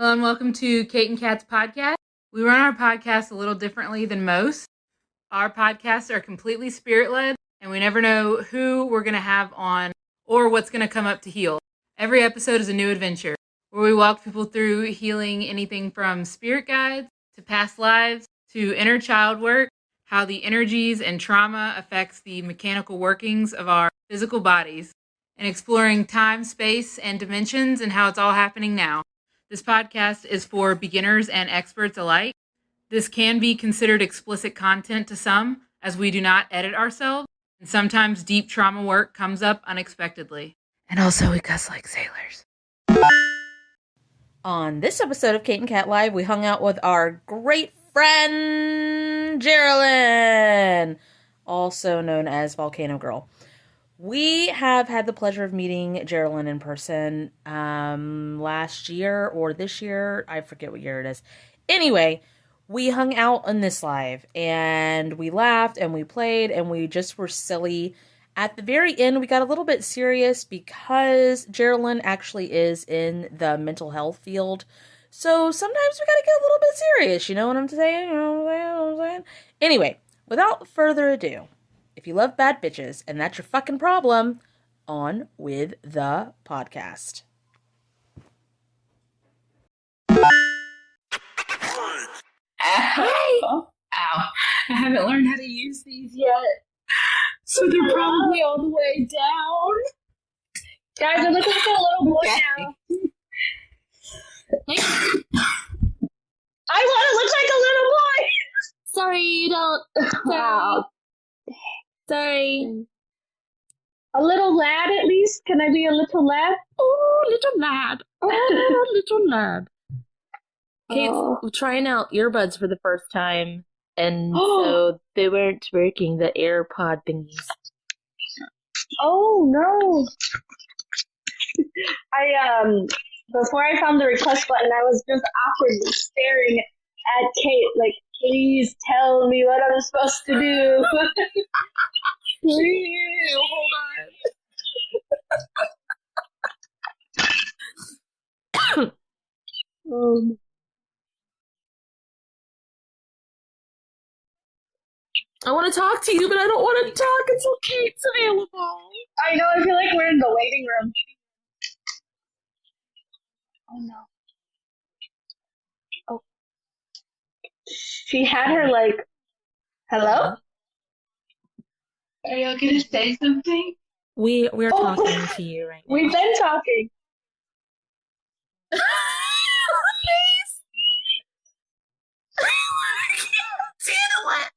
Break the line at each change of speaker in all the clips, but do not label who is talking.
Hello and welcome to Kate and Kat's podcast. We run our podcast a little differently than most. Our podcasts are completely spirit-led, and we never know who we're going to have on or what's going to come up to heal. Every episode is a new adventure, where we walk people through healing anything from spirit guides to past lives to inner child work, how the energies and trauma affects the mechanical workings of our physical bodies, and exploring time, space, and dimensions and how it's all happening now. This podcast is for beginners and experts alike. This can be considered explicit content to some, as we do not edit ourselves, and sometimes deep trauma work comes up unexpectedly. And also, we cuss like sailors.
On this episode of Kate and Kat Live, we hung out with our great friend, Gerilyn, also known as Volcano Girl. We have had the pleasure of meeting Gerilyn in person last year or this year. I forget what year it is. Anyway, we hung out on this live and we laughed and we played and we just were silly. At the very end, we got a little bit serious because Gerilyn actually is in the mental health field. So sometimes we gotta get a little bit serious. You know what I'm saying? You know what I'm saying? Anyway, without further ado, if you love bad bitches and that's your fucking problem, on with the podcast.
Ow. I haven't learned how to use these yet. So they're probably all the way down.
Guys, I'm looking for a little boy now. I want to look like a little boy!
Sorry, you don't.
Wow.
Sorry.
A little lad, at least? Can I be a little lad?
Oh, little lad. Oh, little lad. Kate's trying out earbuds for the first time, and so they weren't working, the AirPod thingies.
Oh, no. Before I found the request button, I was just awkwardly staring at Kate, like, please tell me what I'm supposed to do.
Please, hold on. I want to talk to you, but I don't want to talk until Kate's available.
I know, I feel like we're in the waiting room. Oh, no. Oh. She had her, like, hello?
Are y'all going to say something?
We're talking to you right now.
We've been talking.
Please. I can't handle it.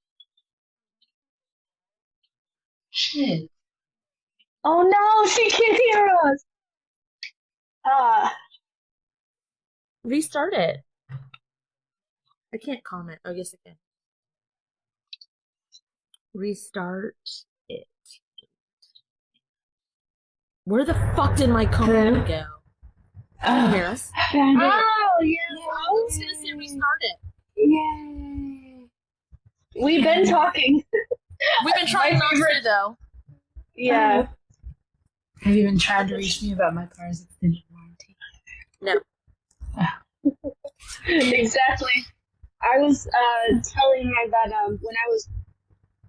Shit.
Oh no, she can't hear us.
Restart it. I can't comment. I guess I can. Restart it. Where the fuck did my comment go? Can you hear us?
Oh, yeah.
I was gonna say restart it.
Yay. We've been talking.
We've been trying not to, though.
Yeah.
Have you been trying to reach me about my car's extended warranty?
No.
Exactly. I was telling her that when I was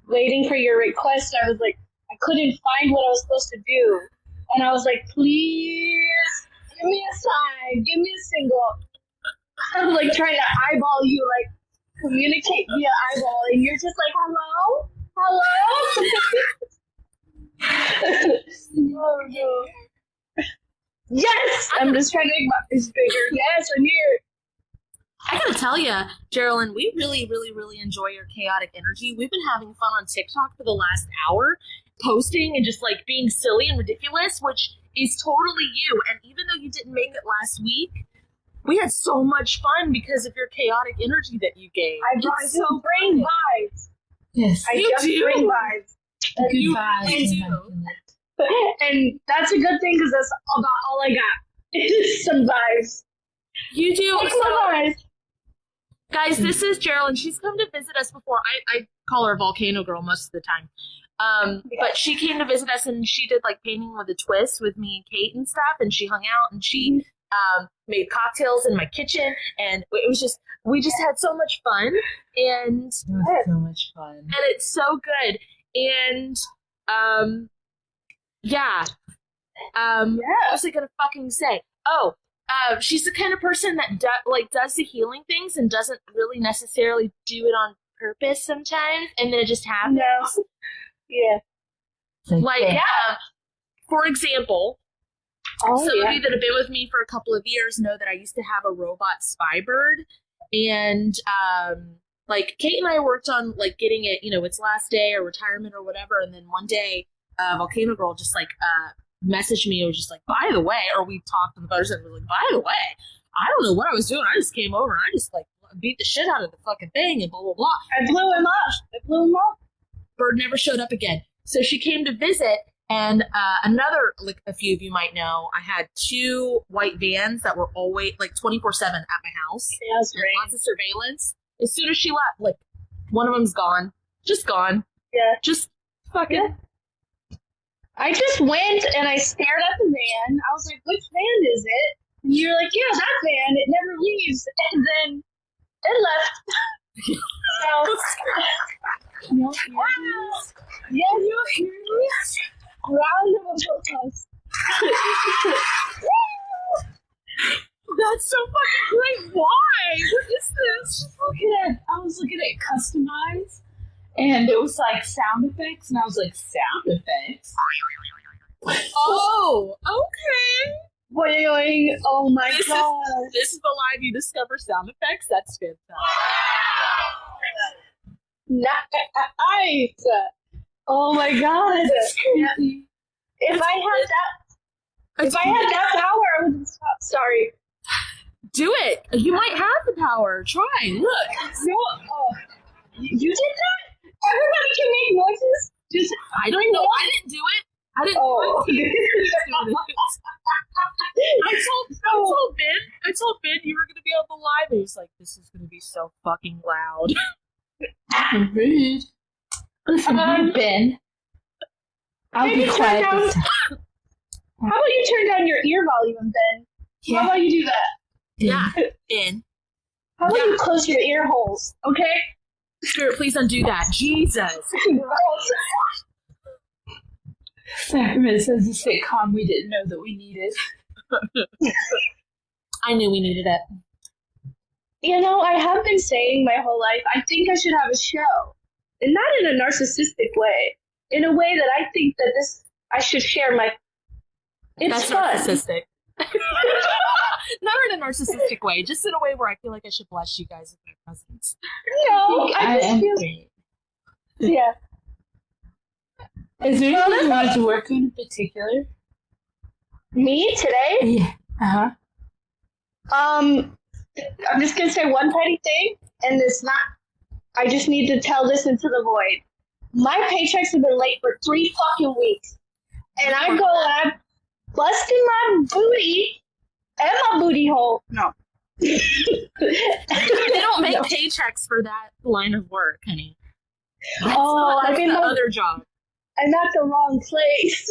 waiting for your request, I was like, I couldn't find what I was supposed to do. And I was like, please, give me a sign, give me a single. I was like trying to eyeball you, like communicate via eyeball, and you're just like, hello? Hello? Oh, no. Yes! I'm just trying to make my face bigger. Yes, I'm here.
I gotta tell you, Gerilyn, we really, really, really enjoy your chaotic energy. We've been having fun on TikTok for the last hour, posting and just like being silly and ridiculous, which is totally you. And even though you didn't make it last week, we had so much fun because of your chaotic energy that you gave.
I just bring vibes.
Yes.
I just bring vibes.
Good
vibes.
And that's a good thing because that's about all I got. Is some vibes.
You do.
Take my vibes.
Guys, this is Gerilyn. She's come to visit us before. I call her Volcano Girl most of the time. But she came to visit us and she did like painting with a twist with me and Kate and stuff, and she hung out and she
made cocktails in my kitchen, and it was just, we just had so much fun, and
It was so much fun.
And it's so good. And what was I gonna fucking say? Oh, she's the kind of person that does the healing things and doesn't really necessarily do it on purpose sometimes, and then it just happens.
No. Yeah.
For example,
Oh,
some
yeah.
of you that have been with me for a couple of years know that I used to have a robot spy bird, and Kate and I worked on getting it, its last day or retirement or whatever, and then one day, Volcano Girl just messaged me. It was just by the way, or we talked on the phone and was like, by the way, I don't know what I was doing. I just came over and I just beat the shit out of the fucking thing and blah blah blah.
I blew him up.
Bird never showed up again. So she came to visit, and another, a few of you might know, I had 2 white vans that were always 24/7 at my house.
Yeah, that's
and
great.
lots of surveillance. As soon as she left, one of them's gone. Just gone.
Yeah.
Just fucking.
Yeah. I just went and I stared at the van. I was like, which van is it? And you're like, yeah, that van. It never leaves. And then it left. So, yeah, you hear this? Round of applause.
That's so fucking great. Why? What is this?
I was looking at customize, and it was sound effects, and I was like, sound effects?
Oh, okay.
Boing. Oh my god.
This is the live you discover sound effects. That's fantastic.
Nice. Oh my god. If I had that power, I would stop. Sorry.
Do it. You might have the power. Try. Look.
No. Oh, you did that? Everybody can make noises. Just
I don't know. I didn't do it. I didn't do it. I told Ben you were gonna be on the live. And he was like, "This is gonna be so fucking loud."
Rude. Listen, Ben. I'll be quiet.
How about you turn down your ear volume, Ben?
Yeah.
How about you do that?
Yeah, Ben.
How about you close your ear holes, okay?
Spirit, please undo that. Jesus.
Sacrament says a sitcom we didn't know that we needed.
I knew we needed it.
I have been saying my whole life, I think I should have a show. And not in a narcissistic way. In a way that I think that I should share my... It's
That's
fun.
narcissistic. Not in a narcissistic way, just in a way where I feel like I should bless you guys with my presence.
No, I just feel...
Great.
Yeah.
Is there anything you wanted to work on in particular?
Me, today?
Yeah. Uh-huh.
I'm just gonna say one petty thing, and it's not... I just need to tell this into the void. My paychecks have been late for 3 fucking weeks. And I go and I'm busting my booty and my booty hole. No.
They don't make paychecks for that line of work, honey. That's
I'm in
the
the
other job.
I'm at the wrong place.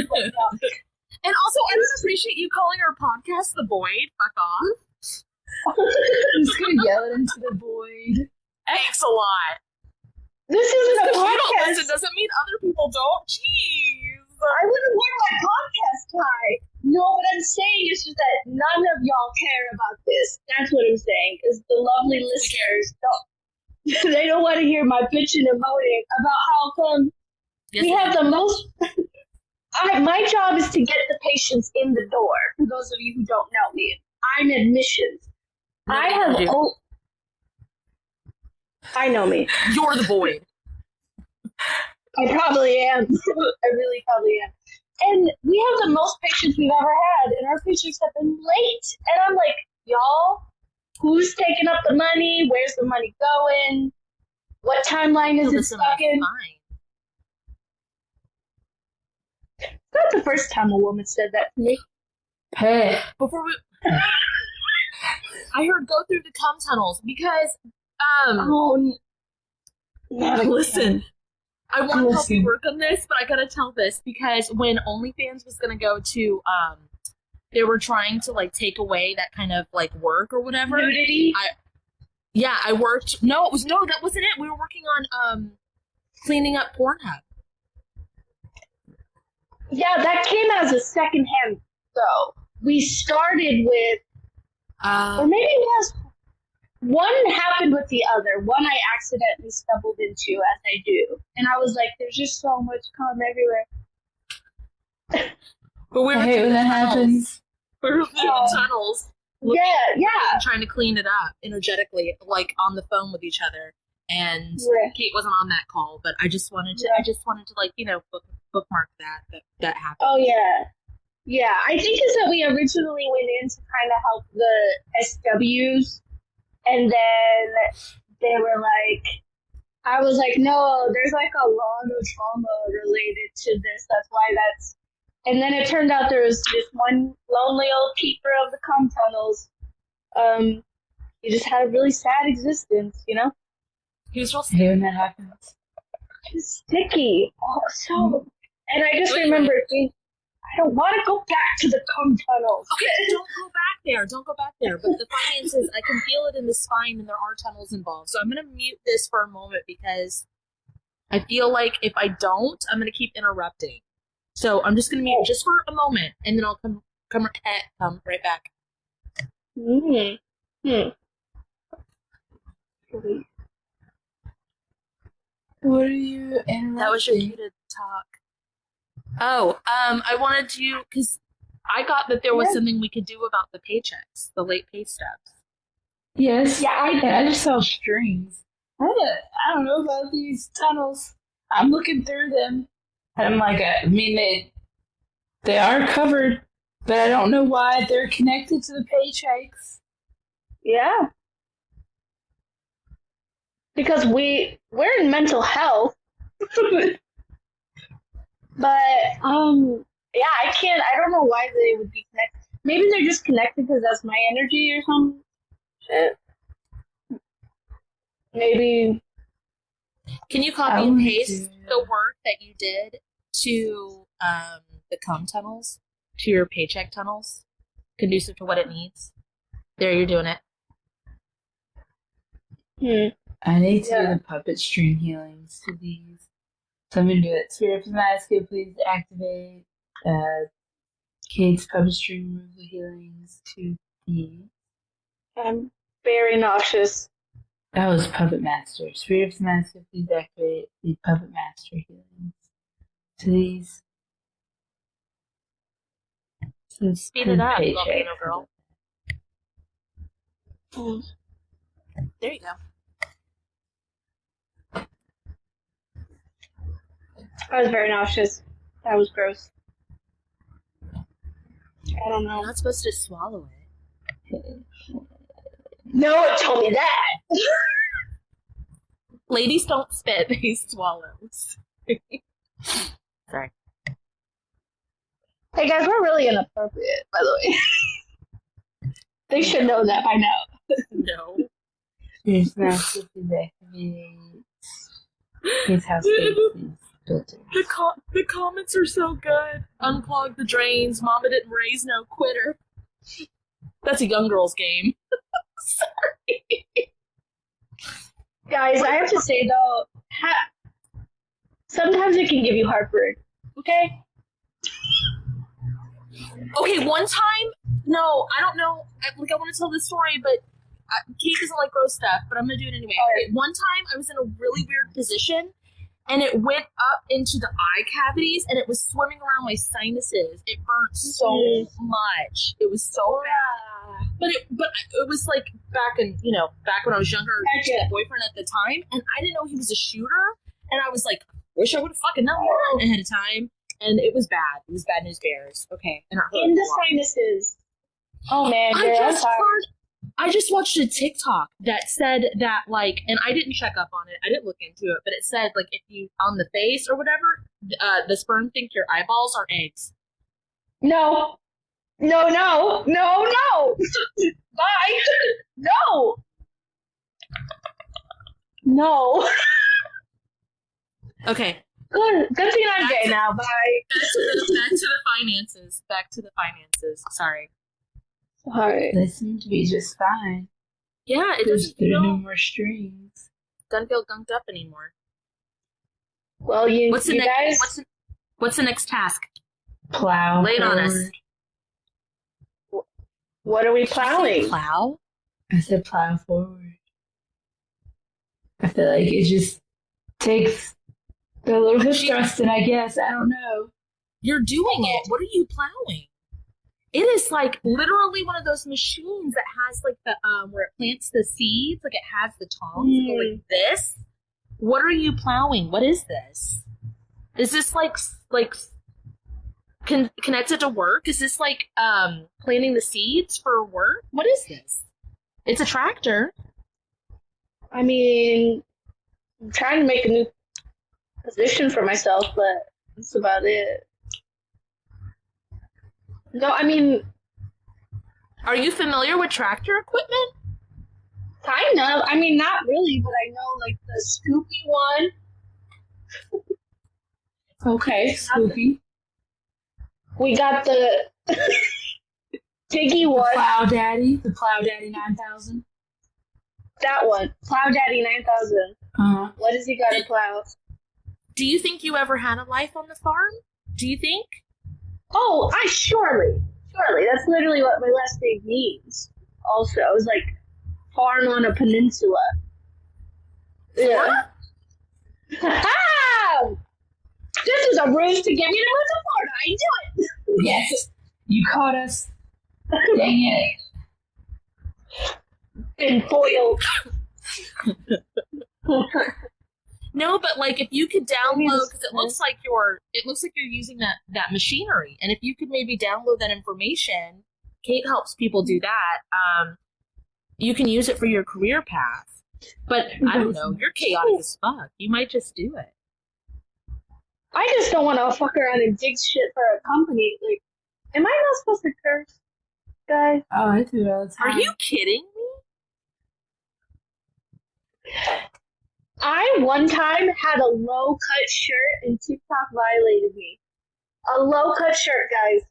And also, I don't appreciate you calling our podcast The Void. Fuck off.
I'm just gonna yell it into the void.
Thanks a lot.
This isn't a
If you don't
podcast.
listen doesn't mean other people don't. Jeez.
I wouldn't wear my podcast tie. No, what I'm saying is just that none of y'all care about this. That's what I'm saying. Because the lovely listeners don't. They don't want to hear my bitching and moaning about how come we have the most. My job is to get the patients in the door. For those of you who don't know me, I'm admissions. I have. I know me.
You're the void.
I probably am. I really probably am. And we have the most patients we've ever had, and our patients have been late. And I'm like, y'all, who's taking up the money? Where's the money going? What timeline is it stuck in? It's not the first time a woman said that to me.
Hey.
Before we, I heard go through the cum tunnels because listen. I want to help you work on this, but I gotta tell this because when OnlyFans was gonna go to they were trying to like take away that kind of like work or whatever.
Nudity?
I worked. No, that wasn't it. We were working on cleaning up Pornhub.
Yeah, that came as a secondhand though. We started with, or maybe it was, one happened with the other. One I accidentally stumbled into, as I do. And I was like, there's just so much cum everywhere.
But we were
I hate when that happens.
We were through the tunnels.
Yeah.
Trying to clean it up energetically, like on the phone with each other. And Kate wasn't on that call, but I just wanted to, like, you know, bookmark that happened.
Oh, yeah. Yeah, I think is that we originally went in to kind of help the SWs, and then they were like, I was like, no, there's like a lot of trauma related to this, that's why that's, and then it turned out there was just one lonely old keeper of the cum tunnels. He just had a really sad existence, you know?
He was real
I hate when that happens.
Just sticky. Oh, so, and I just remember thinking, I don't want to go back to the cum tunnels.
Okay, don't go back there. But the funny is, I can feel it in the spine and there are tunnels involved. So I'm going to mute this for a moment because I feel like if I don't, I'm going to keep interrupting. So I'm just going to mute just for a moment and then I'll come right back.
What are you interrupting?
That was your cue to talk. Oh, I wanted to, because I got that there was something we could do about the paychecks, the late pay stubs.
Yes. Yeah, I just saw strings. I don't know about these tunnels. I'm looking through them. And I'm like, I mean, they are covered, but I don't know why they're connected to the paychecks.
Yeah. Because we're in mental health. But, I don't know why they would be connected. Maybe they're just connected because that's my energy or some shit. Maybe.
Can you copy and paste the work that you did to the cum tunnels, to your paycheck tunnels, conducive to what it needs? There, you're doing it.
I need to do the puppet stream healings to these. So I'm going to do it. Spirit of the Masculine, please activate Kate's puppet stream removal healings to these.
I'm very nauseous.
That was Puppet Master. Spirit of the Masculine, please activate the Puppet Master healings to these. So
speed it up, volcano girl. There you go.
I was very nauseous. That was gross. I don't know.
You're not supposed to swallow it.
No one told me that.
Ladies don't spit, they swallow. Sorry.
Hey guys, we're really inappropriate, by the way. They should know that by now.
No.
Here's Master, please activate his house.
The comments are so good. Unclog the drains. Mama didn't raise no quitter. That's a young girl's game. Sorry.
Guys, I have to say though, sometimes it can give you heartburn. Okay?
Okay, one time, no, I don't know. I want to tell this story, but Kate doesn't like gross stuff, but I'm going to do it anyway. Okay, one time I was in a really weird position, and it went up into the eye cavities, and it was swimming around my sinuses. It burnt so much. It was so bad. But it was like back when I was younger, I had a boyfriend at the time, and I didn't know he was a shooter, and I was like, wish I would have fucking known that ahead of time. And it was bad. It was bad news bears. Okay. And it hurt
in the sinuses. Oh man,
I just watched a TikTok that said that, like, and I didn't check up on it. I didn't look into it, but it said, like, if you, on the face or whatever, the sperm think your eyeballs are eggs.
No. No. Bye. No.
Okay.
Good thing I'm gay now. Bye.
Back to the finances. Back to the finances. Sorry.
Sorry.
They seem to be just fine.
Yeah, it
There's
doesn't feel,
no more strings.
doesn't feel gunked up anymore.
Well, you guys.
What's the next task?
Plow.
Lay it on us.
forward.
What are we
Did you say
plowing?
plow?
I said plow forward. I feel like it just takes a little hip thrusting, I guess. I don't know.
You're doing it. What are you plowing? It is like literally one of those machines that has like the where it plants the seeds, like it has the tongs that go like this. What are you plowing? What is this? Is this like connected to work? Is this like planting the seeds for work? What is this? It's a tractor.
I mean, I'm trying to make a new position for myself, but that's about it. No, I mean,
Are you familiar with tractor equipment?
kind of. I mean, not really, but I know like the Scoopy one.
Okay, Scoopy.
We got the Tiggy
The
one.
Plow Daddy. The Plow Daddy 9000.
That one. Plow Daddy 9000.
Uh-huh.
What does he got to plow?
Do you think you ever had a life on the farm? Do you think?
Oh, surely. That's literally what my last name means. Also, it was like farm on a peninsula. Yeah. This is a ruse to get me to move to Florida. I do it.
Yes. You caught us. Dang it.
Been foiled.
No, but like if you could download, because it looks like you're using that machinery, and if you could maybe download that information, Kate helps people do that. You can use it for your career path. But I don't know, you're chaotic as fuck. You might just do it.
I just don't want to fuck around and dig shit for a company. Like, am I not supposed to curse, guys?
Oh, I do it all the time.
Are you kidding me?
I one time had a low cut shirt and TikTok violated me. A low cut shirt, guys.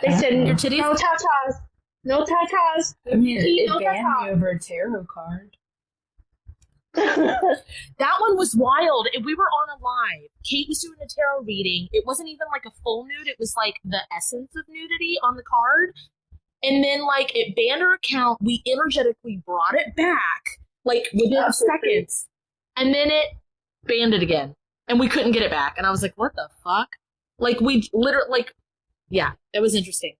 They said
Your titties?
no tatas, no tatas.
I mean, it
No,
banned
that's
me over a tarot card.
That one was wild. We were on a live. Kate was doing a tarot reading. It wasn't even like a full nude. It was like the essence of nudity on the card. And then like it banned her account. We energetically brought it back like within seconds. And then it banned it again. And we couldn't get it back. And I was like, what the fuck? Like we literally yeah, it was interesting.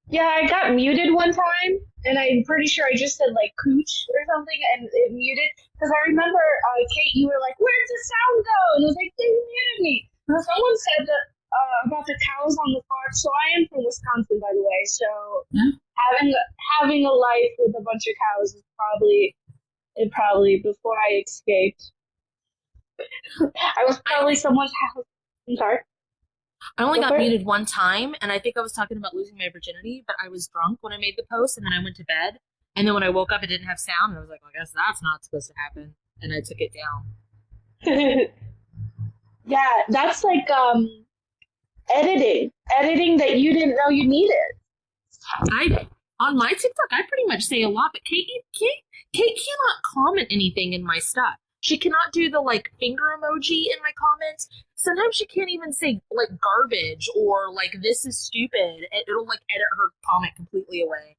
Yeah, I got muted one time, and I'm pretty sure I just said like cooch or something, and it muted. Because I remember, Kate, you were like, "Where'd the sound go?" And I was like, "They muted me." Someone said that about the cows on the farm. So I am from Wisconsin, by the way. So having a life with a bunch of cows is probably before I escaped. I was probably someone's house. I'm sorry.
I only got muted one time, and I think I was talking about losing my virginity, but I was drunk when I made the post, and then I went to bed. And then when I woke up, it didn't have sound, and I was like, well, I guess that's not supposed to happen. And I took it down.
Yeah, that's like editing that you didn't know you needed.
On my TikTok, I pretty much say a lot, but Kate cannot comment anything in my stuff. She cannot do the like finger emoji in my comments. Sometimes she can't even say like garbage or like this is stupid. It'll like edit her comment completely away.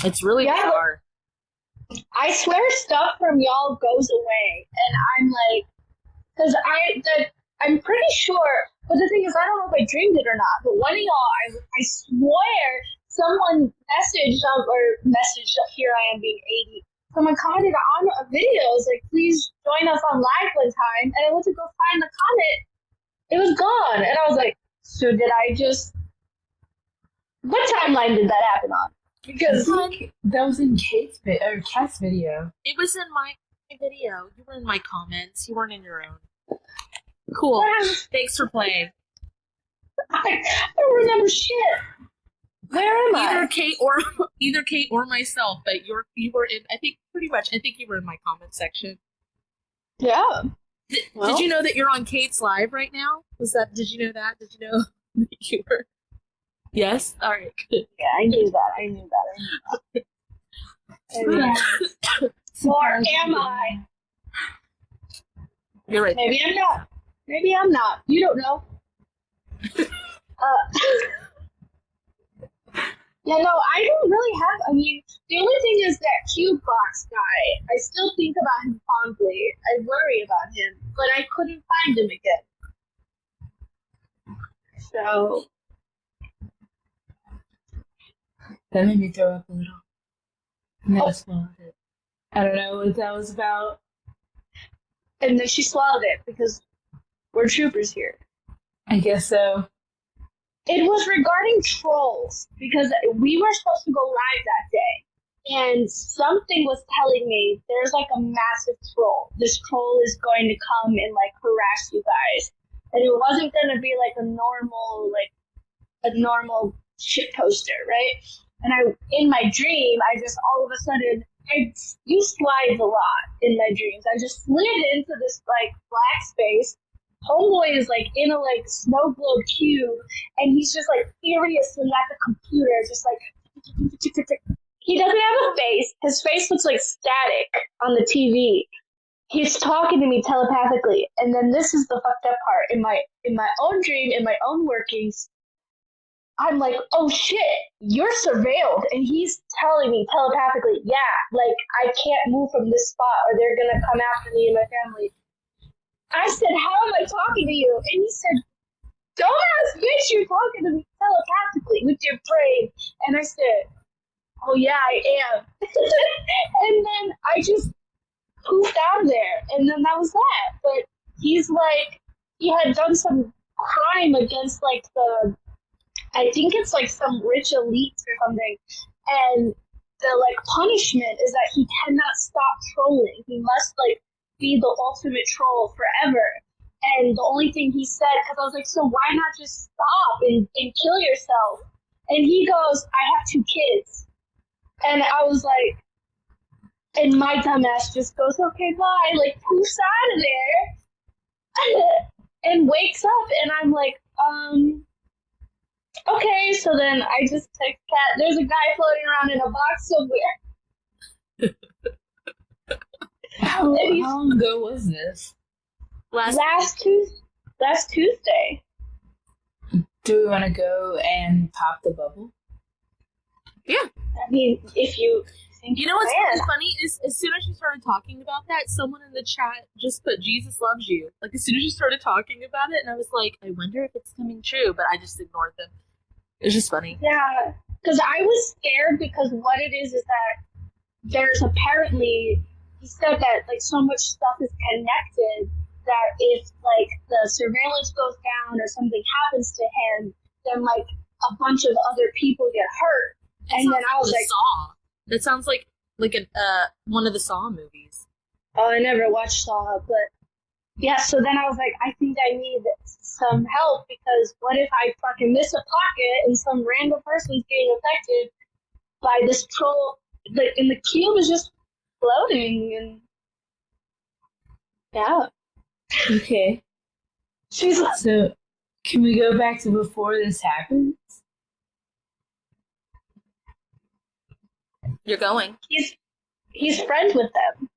It's really bizarre.
I swear stuff from y'all goes away, and I'm like, because I'm pretty sure. But the thing is, I don't know if I dreamed it or not. But one of y'all, I swear, someone messaged. Here I am being 80. Someone commented on a video. It was like, please join us on live one time. And I went to go find the comment. It was gone. And I was like, so did I just... What timeline did that happen on? Because
that was in Kat's video.
It was in my video. You were in my comments. You weren't in your own. Cool. Thanks for playing.
I don't remember shit. Where am I?
Either Kate or myself, but you were in. I think you were in my comment section.
Yeah.
Did you know that you're on Kate's live right now? Did you know that? Did you know that you were? Yes? All right, good.
Yeah, I knew that. Or am I?
You're right.
Maybe I'm not. Maybe I'm not. You don't know. Yeah, no, I don't really have. I mean, the only thing is that cube box guy. I still think about him fondly. I worry about him, but I couldn't find him again. So
That made me throw up a little. And I swallowed it. I don't know what that was about.
and then she swallowed it because we're troopers here.
I guess so.
It was regarding trolls because we were supposed to go live that day, and something was telling me there's like a massive troll. This troll is going to come and like harass you guys, and it wasn't going to be like a normal shit poster, right? And in my dream, I just all of a sudden I use slides a lot in my dreams. I just slid into this like black space. Homeboy is like in a like snow globe cube, and he's just like furiously at the computer, just like he doesn't have a face. His face looks like static on the TV. He's talking to me telepathically, and then this is the fucked up part. In my own dream, in my own workings, I'm like, oh shit, you're surveilled, and he's telling me telepathically, yeah, like I can't move from this spot, or they're gonna come after me and my family. I said, how am I talking to you? And he said, dumbass bitch, you're talking to me telepathically with your brain. And I said, oh yeah, I am. And then I just poofed out of there. And then that was that. But he's like, he had done some crime against like I think it's like some rich elites or something. And the like punishment is that he cannot stop trolling. He must like be the ultimate troll forever. And the only thing he said, because I was like, so why not just stop and kill yourself? And he goes, I have 2 kids. And I was like, and my dumbass just goes, okay, bye, like poofs out of there and wakes up, and I'm like, okay. So then I just text Kat, there's a guy floating around in a box somewhere.
How long ago was this?
Last Tuesday.
Do we want to go and pop the bubble?
Yeah.
I mean, if you think
You know what's really funny is as soon as she started talking about that, someone in the chat just put Jesus loves you. Like as soon as she started talking about it, and I was like, I wonder if it's coming true, but I just ignored them. It's just funny.
Yeah, because I was scared because what it is that there's apparently, he said that like so much stuff is connected that if like the surveillance goes down or something happens to him, then like a bunch of other people get hurt. And then I was like,
Saw. That sounds like one of the Saw movies.
oh, I never watched Saw, but yeah, so then I was like, I think I need some help because what if I fucking miss a pocket and some random person's getting affected by this troll, and the cube is just floating, and yeah.
Okay.
She's like,
So, can we go back to before this happens?
You're going.
he's friends with them.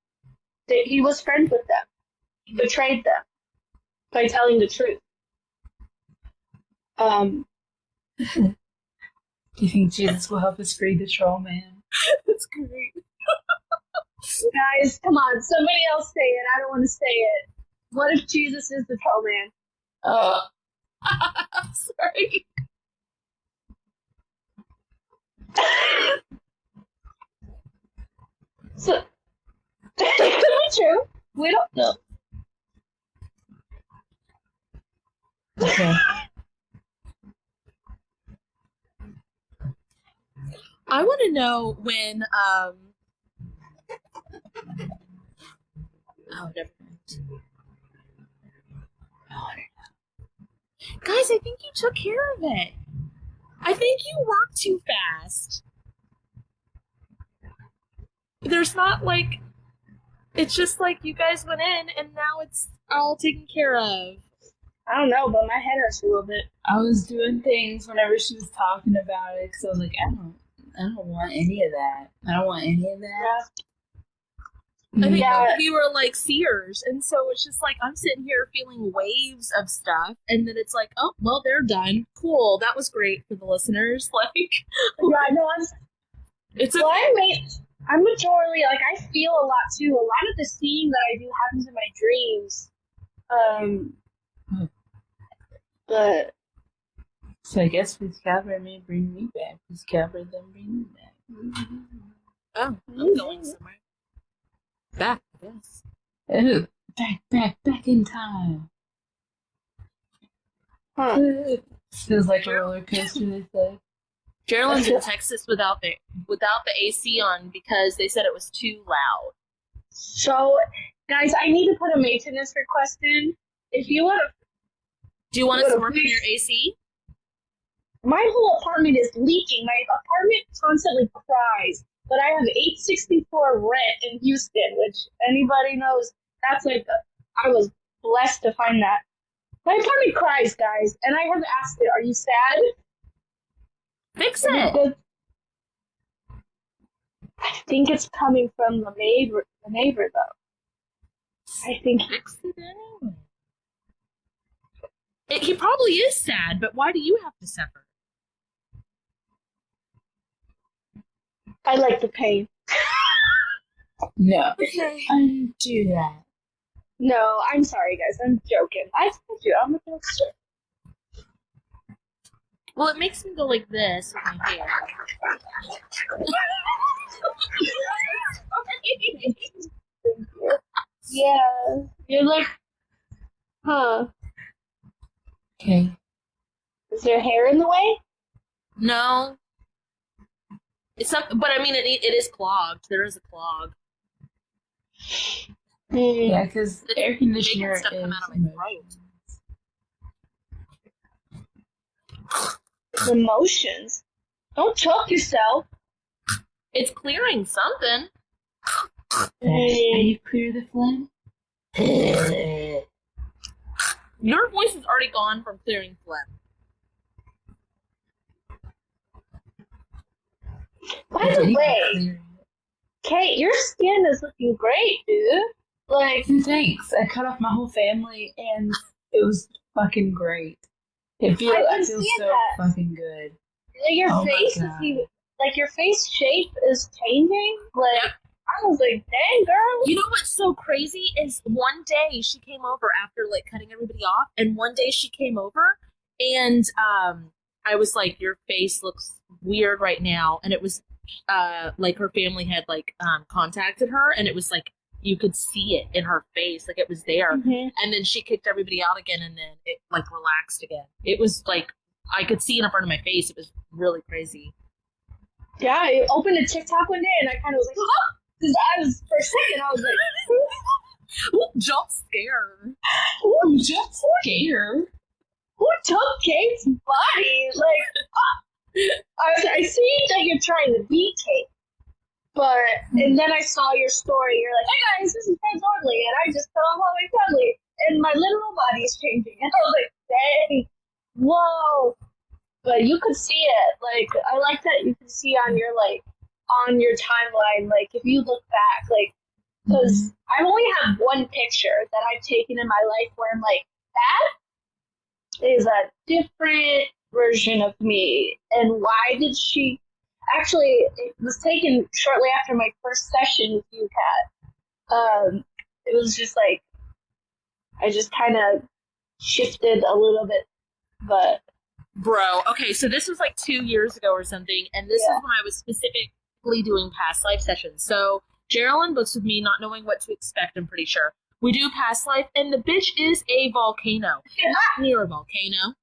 He was friends with them. He betrayed them by telling the truth.
Do you think Jesus will help us free the troll man?
That's great.
Guys, come on, somebody else say it. I don't want to say it. What if Jesus is the troll man?
Oh,
Sorry.
So, it could be true. We don't know.
okay.
I want to know when oh, never mind. Guys, I think you took care of it. I think you worked too fast. There's not like, it's just like you guys went in and now it's all taken care of?
I don't know, but my head hurts a little bit.
I was doing things whenever she was talking about it, because I was like, I don't want any of that. I don't want any of that.
I think
Yeah.
both of you are like seers, and so it's just like I'm sitting here feeling waves of stuff, and then it's like, oh, well, they're done. Cool, that was great for the listeners. Like,
Yeah, no,
it's
well,
okay.
I'm majorly, like, I feel a lot, too. A lot of the seeing that I do happens in my dreams. But,
So I guess please cover me, bring me back. Please cover them, bring me back.
Oh, I'm going somewhere. Back, I guess.
Oh, back in time.
huh.
Feels like a roller coaster, they say.
Gerilyn's in Texas without the AC on because they said it was too loud.
So, guys, I need to put a maintenance request in. If you want to,
Do you want us to work on your AC?
my whole apartment is leaking. My apartment constantly cries. But I have $864 rent in Houston, which anybody knows, that's like, I was blessed to find that. My apartment cries, guys, and I have asked it, are you sad?
Fix it.
I think it's coming from the neighbor though. I think
Fix it anyway. He probably is sad, but why do you have to suffer?
I like the pain.
No.
Okay.
Undo that.
No, I'm sorry, guys. I'm joking. I told you, I'm a jokester.
Well, it makes me go like this with my hair.
Yeah, you're like, huh?
Okay.
Is there hair in the way?
No. It's not, but I mean, it is clogged. There is a clog.
Yeah, because
The
air conditioner
bacon stuff
is
come out of my throat.
Emotions. Don't choke yourself.
It's clearing something.
Can you clear the phlegm?
Your voice is already gone from clearing phlegm.
By the way, Kate, your skin is looking great, dude. Like,
Thanks. I cut off my whole family, and it was fucking great. I feel
see
so
that.
fucking good.
your
Oh my
face is
God.
even, like, your face shape is changing. Like,
Yep.
I was like, dang, girl.
You know what's so crazy is one day she came over after like cutting everybody off, and one day she came over and I was like, your face looks weird right now, and it was like her family had like contacted her, and it was like you could see it in her face, like it was there.
Mhm.
And then she kicked everybody out again, and then it like relaxed again. It was like I could see it in front of my face. It was really crazy.
Yeah, I opened a TikTok one day, and I kind of was like, huh? Because I was, for a second, I was like,
Ooh, jump scare.
who
Just scared.
took Kate's body? Like, I see that you're trying to be Kate. But, and then I saw your story. You're like, hey guys, this is Prince Audley, and I just cut off all my family, and my literal body is changing. And I was like, dang, whoa. But you could see it. Like, I like that you can see on your, like, on your timeline, like, if you look back, like, because I only have one picture that I've taken in my life where I'm like, that is a different version of me. And why did she... Actually, it was taken shortly after my first session with you, Kat. It was just like, I just kind of shifted a little bit, but...
Bro, okay, so this was like 2 years ago or something, and this is when I was specifically doing past life sessions. So Gerilyn books with me, not knowing what to expect, I'm pretty sure. We do past life, and the bitch is a volcano. Not near a volcano.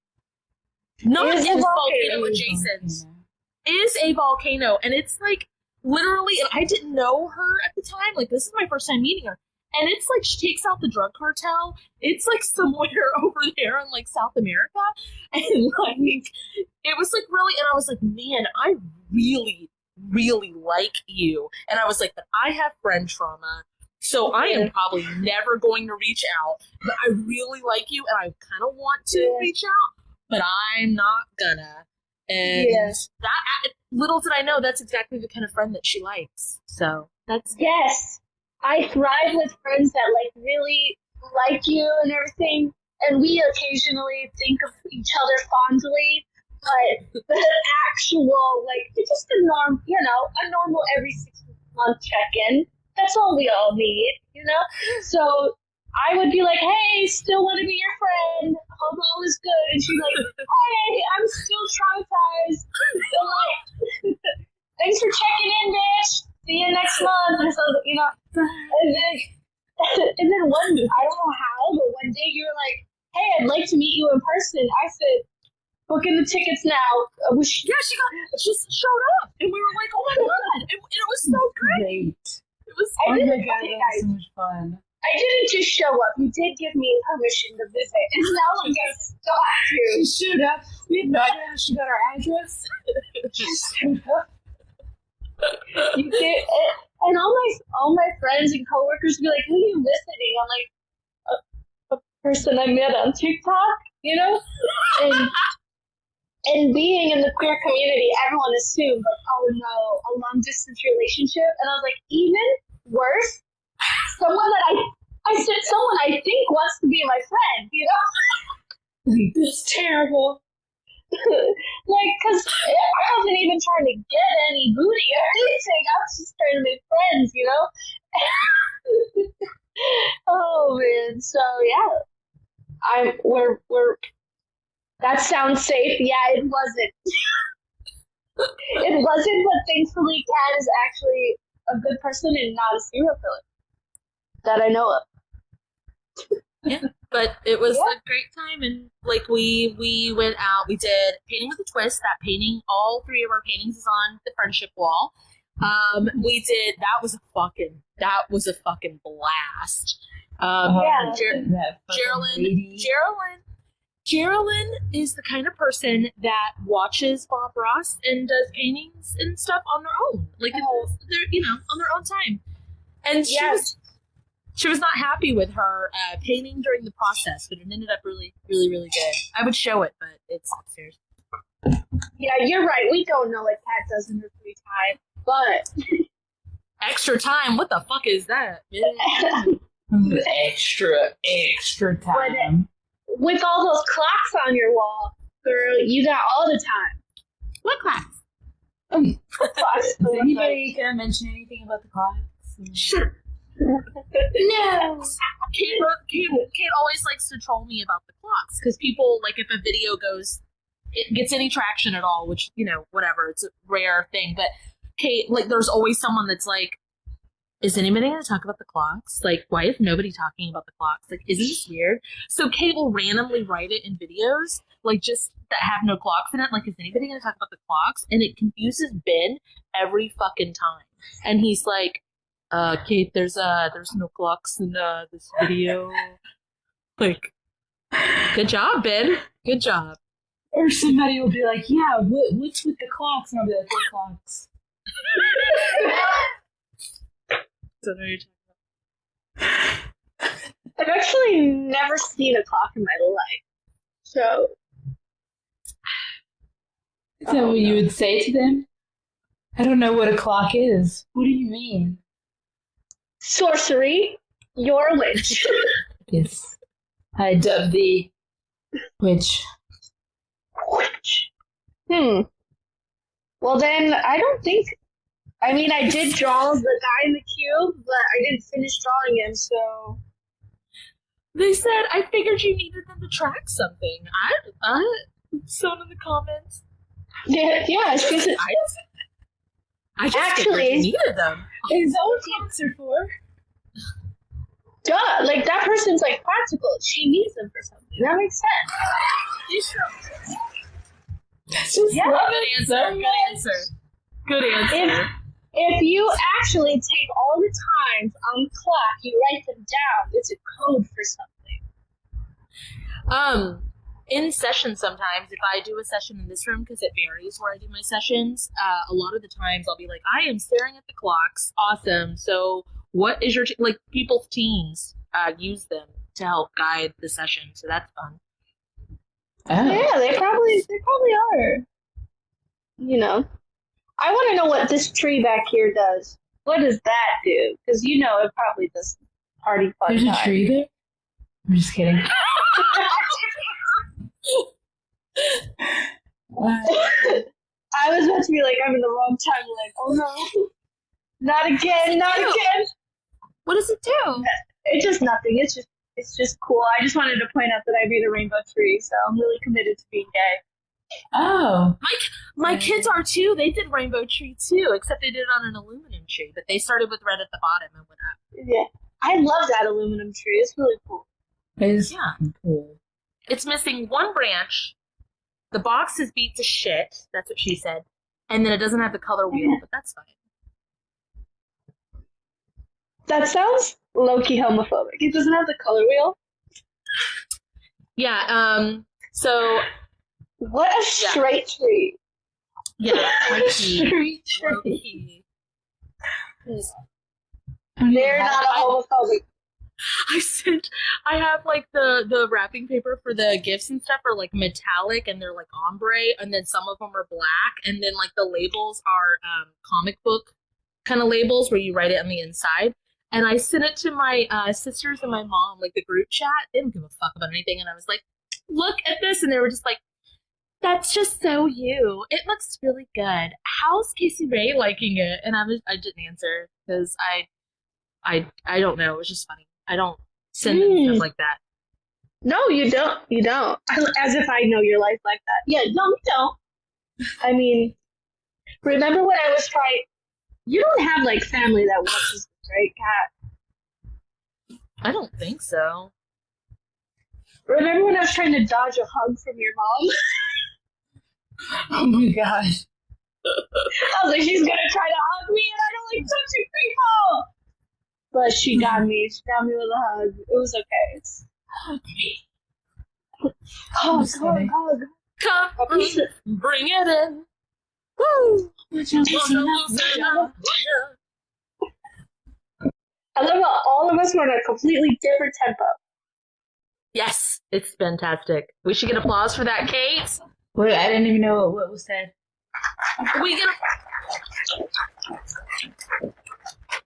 Not
Is
in
a
volcano
volcano.
adjacent. Is a volcano, and it's like literally, and I didn't know her at the time. Like, this is my first time meeting her. And it's like she takes out the drug cartel. It's like somewhere over there in like South America. And like, it was like really, and I was like, man, I really, really like you. And I was like, but I have friend trauma. So I am probably never going to reach out. But I really like you, and I kind of want to reach out, but I'm not gonna. And that, little did I know, that's exactly the kind of friend that she likes. So that's
yes. I thrive with friends that like really like you and everything, and we occasionally think of each other fondly. But the actual, like, it's just a normal every 6 month check-in. That's all we all need, you know? So I would be like, hey, still want to be your friend. Hope all is good. And she'd be like, hey, I'm still traumatized. So, like, thanks for checking in, bitch. See you next month. And so, you know, and then one, I don't know how, but one day you were like, hey, I'd like to meet you in person. I said, booking the tickets now.
She just showed up. And we were like, oh my God. And it was so great. It was
oh my God, that was so much fun.
I didn't just show up. You did give me permission to visit. And now I'm going to stop you.
She showed up. We had no idea how she got our address. She showed up.
You did. And all my friends and coworkers would be like, who are you visiting? I'm like, a person I met on TikTok, you know? And being in the queer community, everyone assumed, like, oh no, a long distance relationship. And I was like, even worse, someone I think wants to be my friend, you know?
It's terrible.
Like, because I wasn't even trying to get any booty or anything. I was just trying to make friends, you know? Oh, man. So, yeah. We're that sounds safe. Yeah, it wasn't. It wasn't, but thankfully Kat is actually a good person and not a serial killer that I know of.
Yeah, but it was a great time, and like we went out, we did Painting with a Twist. That painting, all three of our paintings is on the friendship wall. We did that was a fucking blast. Gerilyn is the kind of person that watches Bob Ross and does paintings and stuff on their own, like they're on their own time, and she was not happy with her painting during the process, but it ended up really, really, really good. I would show it, but it's upstairs.
Yeah, you're right. We don't know what Kat does in her free time, but
extra time. What the fuck is that?
extra time.
With all those clocks on your wall, girl, you got all the time.
What clocks?
Clocks.
Is anybody gonna mention anything about the clocks?
Sure. No. Kate always likes to troll me about the clocks because people, like, if a video it gets any traction at all, which, whatever, it's a rare thing, but Kate, like, there's always someone that's like, is anybody going to talk about the clocks? Like, why is nobody talking about the clocks? Like, isn't this weird? So Kate will randomly write it in videos, like, just that have no clocks in it. Like, is anybody going to talk about the clocks? And it confuses Ben every fucking time. And he's like, Kate, there's no clocks in this video. Like, good job, Ben. Good job.
Or somebody will be like, yeah, what's with the clocks? And I'll be like, what clocks?
Don't know what you're talking about.
I've actually never seen a clock in my life. So.
Is that what you would say to them? I don't know what a clock is. What do you mean?
Sorcery. You're a witch.
Yes. I dub thee witch.
Witch. Well, then, I don't think... I mean, I did draw the guy in the cube, but I didn't finish drawing him, so...
They said, I figured you needed them to track something. Someone in the comments.
Yeah,
I just
actually,
figured you needed them.
Is that what clocks are for?
Duh, like, that person's, like, practical. She needs them for something. That makes sense.
Good answer. Good answer.
If you actually take all the times on the clock, you write them down, it's a code for something.
In sessions sometimes, if I do a session in this room, because it varies where I do my sessions, a lot of the times I'll be like, I am staring at the clocks. Awesome. So what is your like people's teens use them to help guide the session, so that's fun.
Oh.
Yeah, they probably are. You know, I want to know what this tree back here does. What does that do? Because it probably does party fun.
There's
time.
a tree there? I'm just kidding.
I was about to be like, I'm in the wrong timeline. Oh no. Not again, not again.
What does it do?
It's just nothing. It's just cool. I just wanted to point out that I made a rainbow tree, so I'm really committed to being gay.
Oh.
My kids are too. They did rainbow tree too, except they did it on an aluminum tree. But they started with red at the bottom and went up.
Yeah. I love that aluminum tree. It's really cool.
It's cool.
It's missing one branch. The box is beat to shit. That's what she said. And then it doesn't have the color wheel, but that's fine.
That sounds low-key homophobic. It doesn't have the color wheel?
Yeah, so...
What a straight tree.
Yeah,
Straight
tree.
They're not a homophobic.
I have like the wrapping paper for the gifts and stuff are like metallic and they're like ombre, and then some of them are black, and then like the labels are comic book kind of labels where you write it on the inside. And I sent it to my sisters and my mom, like the group chat. They didn't give a fuck about anything, and I was like, "Look at this," and they were just like, "That's just so you. It looks really good. How's Casey Ray liking it?" And I didn't answer because I don't know. It was just funny. I don't send them stuff like that.
No, you don't. You don't. As if I know your life like that. Yeah, no, you don't. I mean, remember when I was trying... You don't have, like, family that watches this, right, Kat?
I don't think so.
Remember when I was trying to dodge a hug from your mom?
Oh my gosh.
I was like, she's gonna try to hug me and I don't like touching people! But she got me. She got me with a hug. It was okay.
Hug me.
Hug, hug, hug.
Come, bring it in.
Woo! I love how all of us were in a completely different tempo.
Yes, it's fantastic. We should get applause for that, Kate.
Wait, I didn't even know what was said.
We get.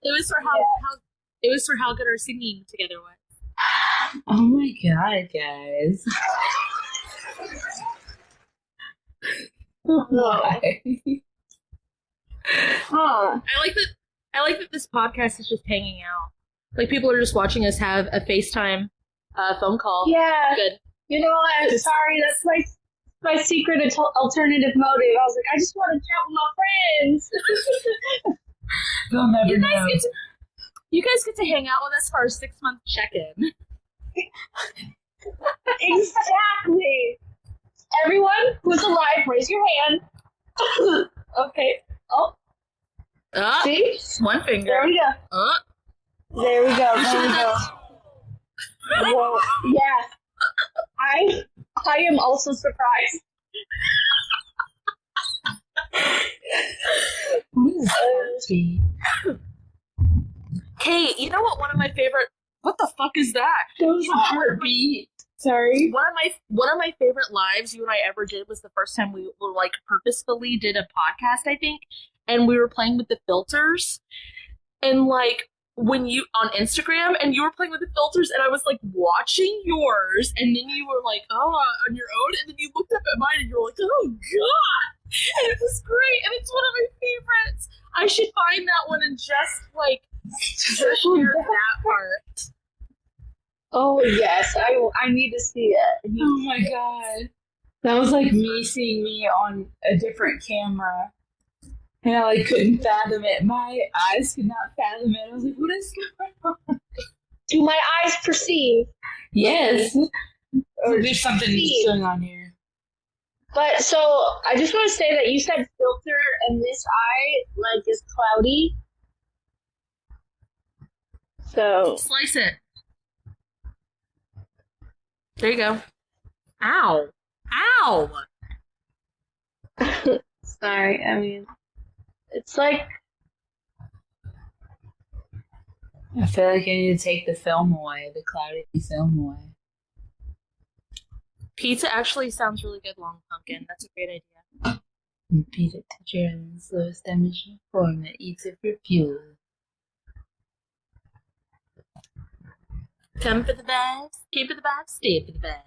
It was for how good our singing together was.
Oh my god, guys. Why?
Huh.
I like that this podcast is just hanging out. Like people are just watching us have a FaceTime phone call.
Yeah.
Good.
You know what? Sorry, that's my secret alternative motive. I was like, I just want to chat with my friends.
They'll never know.
You guys get to hang out with us for our 6-month check-in.
Exactly. Everyone who's alive, raise your hand. Okay. Oh. See?
One finger.
There we go. There we go. There we go. Whoa. Yeah. I am also surprised.
What is that?
Kate, you know what? One of my favorite. What the fuck is that?
That was a heartbeat. Sorry.
One of my favorite lives you and I ever did was the first time we were like purposefully did a podcast, I think, and we were playing with the filters, and like when you on Instagram and you were playing with the filters, and I was like watching yours, and then you were like, oh, on your own, and then you looked up at mine and you were like, oh god, and it was great, and it's one of my favorites. I should find that one and just share that part.
Oh yes, I need to see it.
Oh my god. That was like me seeing me on a different camera. And I couldn't fathom it. My eyes could not fathom it. I was like, what is going on?
Do my eyes perceive?
Yes. Or there's something going on here.
But so I just want to say that you said filter and this eye is cloudy. So
Slice it. There you go. Ow. Ow!
sorry, I mean it's like
I feel like I need to take the film away, the cloudy film away.
Pizza actually sounds really good, long pumpkin. That's a great idea.
Beat it to Gerilyn's lowest dimensional form that eats of your fuel.
Come for the bags, came for the bags, stay for the bags.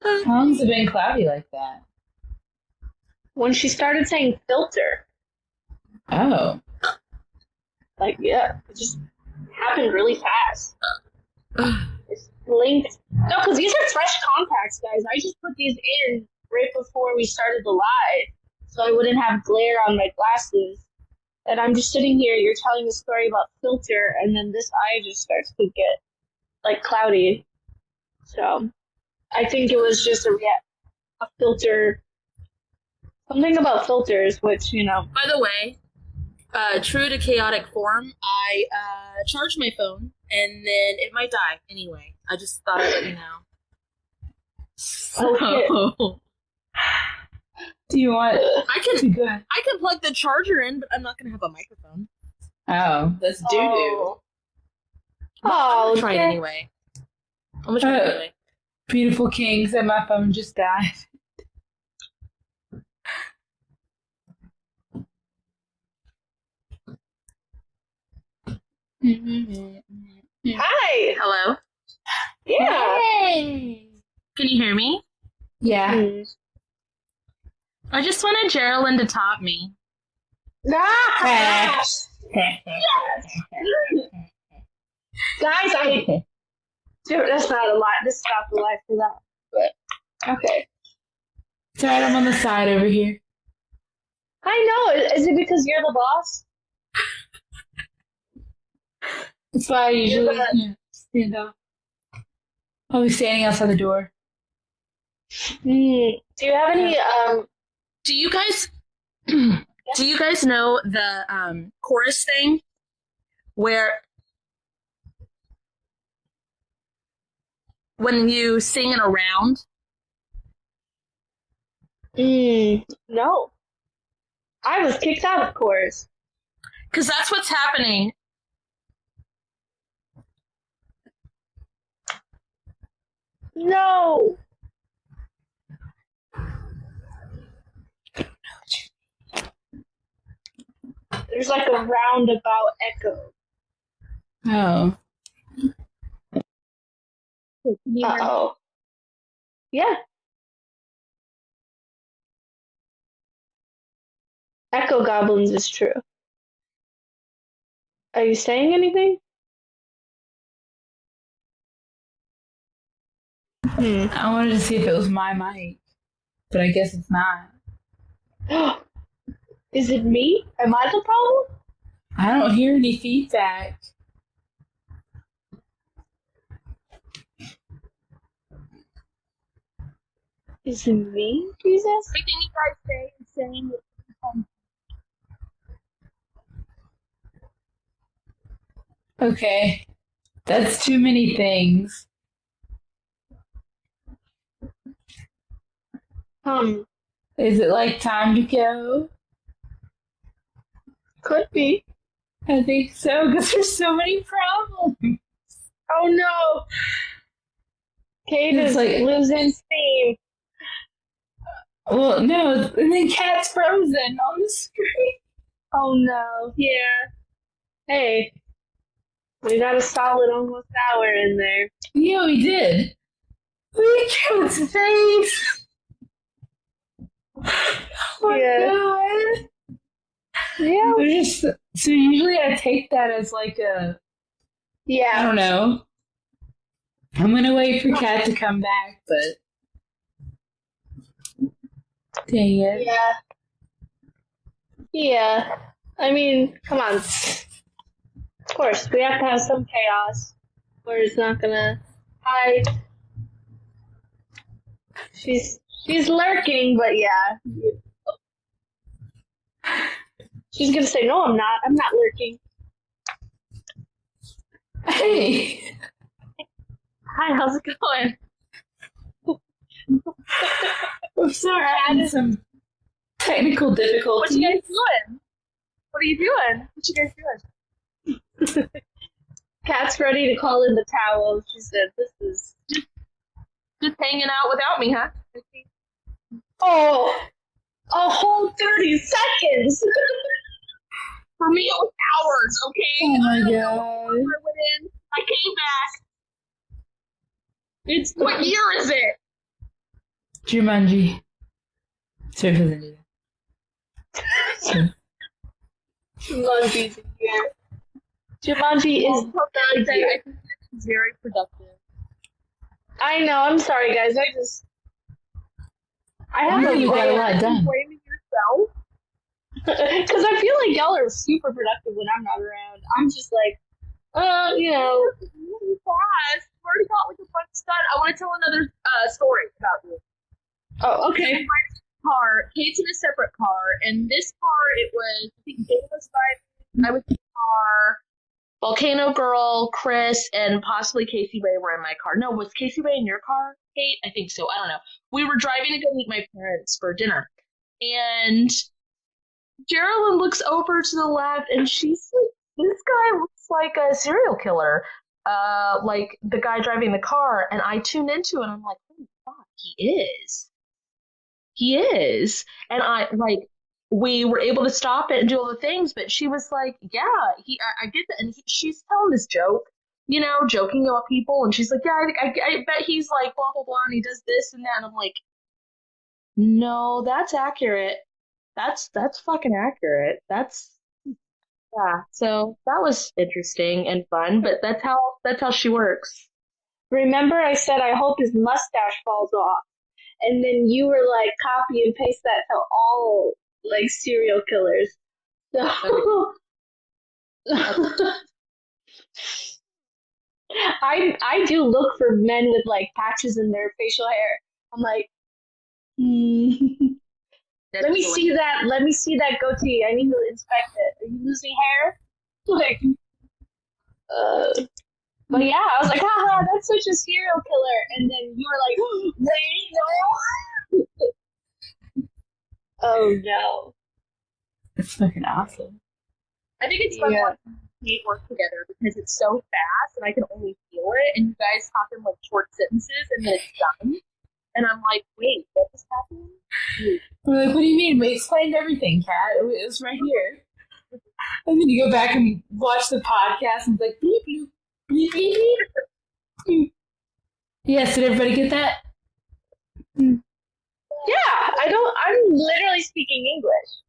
How long's it been cloudy like that?
When she started saying filter,
Oh.
like, yeah, it just happened really fast. It's linked. No, because these are fresh contacts, guys. I just put these in right before we started the live, so I wouldn't have glare on my glasses. And I'm just sitting here, you're telling the story about filter, and then this eye just starts to get, like, cloudy. So, I think it was just a filter. Something about filters, which, you know.
By the way, true to chaotic form, I charged my phone, and then it might die anyway. I just thought I'd let you know. So,
Do you want
I can plug the charger in, but I'm not gonna have a microphone.
Oh, that's doo-doo.
Oh,
Try it anyway. I'm gonna try it anyway.
Beautiful King said my phone just died.
Hi.
Hello?
Yeah.
Hey.
Can you hear me?
Yeah.
I just wanted Gerilyn to top me.
Ah! Guys, that's not a lot. This is not the life for that. But okay.
It's alright, I'm on the side over here.
I know. Is it because you're the boss?
That's why I usually stand up. I'll be standing outside the door.
Do you have any
Do you guys know the chorus thing where when you sing in a round?
No. I was kicked out of chorus.
Because that's what's happening.
No. There's like a roundabout echo.
Oh.
Uh-oh. Yeah. Echo goblins is true. Are you saying anything?
I wanted to see if it was my mic, but I guess it's not.
Is it me? Am I the problem?
I don't hear any feedback.
Is it me, Jesus?
Everything you guys say is saying
Okay. That's too many things. Is it like time to go?
Could be.
I think so, because there's so many problems.
Oh no! Kate
It's
is
like-
losing steam.
Well, no, and then Cat's frozen on the screen.
Oh no. Yeah. Hey. We got a solid almost hour in there.
Yeah, we did. Look at Cat's face. Oh my god.
Yeah.
We're just, so usually I take that as like a, I
Yeah.
don't know. I'm gonna wait for Cat to come back, but dang it.
Yeah. Yeah. I mean, come on. Of course, we have to have some chaos. Or it's not gonna hide. She's lurking, but yeah. She's gonna say, no, I'm not. I'm not lurking.
Hey.
Hi, how's it going?
I'm sorry, I had some technical difficulties.
What you guys doing? What are you doing? What you guys doing?
Kat's ready to call in the towel. She said, "This is
Just hanging out without me, huh?
oh a whole 30 seconds."
For me, it was hours. Okay.
Oh my
I don't know
god.
what I went in. I came back. It's what year is it?
Jumanji. Surf isn't it?
Jumanji's here. Jumanji is
I think it's very productive.
I know. I'm sorry, guys. I have
You
a
got a lot done.
Blaming yourself.
because I feel like y'all are super productive when I'm not around. I'm just like, you know.
Really fast. I've already got like a bunch done. I want to tell another story about you.
Oh, okay.
Car. Kate's in a separate car, and this car, it was, I think Dave was driving. I was in the car. Volcano Girl, Chris, and possibly Casey Ray were in my car. No, was Casey Ray in your car, Kate? I think so. I don't know. We were driving to go meet my parents for dinner, and Gerilyn looks over to the left, and she's like, "This guy looks like a serial killer." Like the guy driving the car, and I tune into it, and I'm like, "Holy fuck, he is." He is. And we were able to stop it and do all the things, but she was like, yeah, I get that. And she's telling this joke, joking about people. And she's like, yeah, I bet he's like blah, blah, blah. And he does this and that. And I'm like, no, that's accurate. That's fucking accurate. Yeah. So that was interesting and fun, but that's how she works.
Remember, I said I hope his mustache falls off. And then you were like, copy and paste that to all like serial killers. So I do look for men with like patches in their facial hair. I'm like, let me see that. Let me see that goatee. I need to inspect it. Are you losing hair? Like, but yeah, I was like, haha, that's such a serial killer. And then you were like, wait, no. Oh no.
It's fucking awesome.
I think it's fun watching we work together because it's so fast and I can only feel it. And you guys talk in like short sentences and then it's done. And I'm like, wait, what just happened?
We're like, what do you mean? We explained everything, Kat. It was right here. And then you go back and watch the podcast and it's like, bleep, bloop. Bleep, bleep, bleep. Yes, did everybody get that?
Yeah, I'm literally speaking English.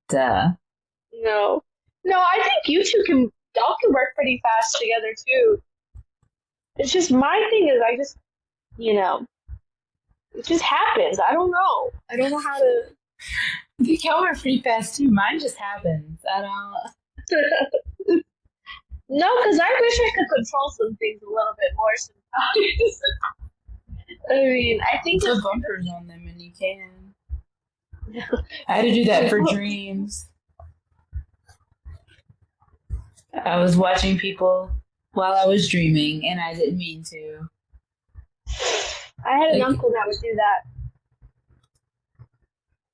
Duh.
No, I think you two y'all can work pretty fast together too. It's just my thing is I just, it just happens. I don't know how to.
You can work pretty fast too. Mine just happens. I don't.
No, because I wish I could control some things a little bit more sometimes. I mean, I think
put bumpers on them and you can. I had to do that for dreams. I was watching people while I was dreaming, and I didn't mean to.
I had an uncle that would do that.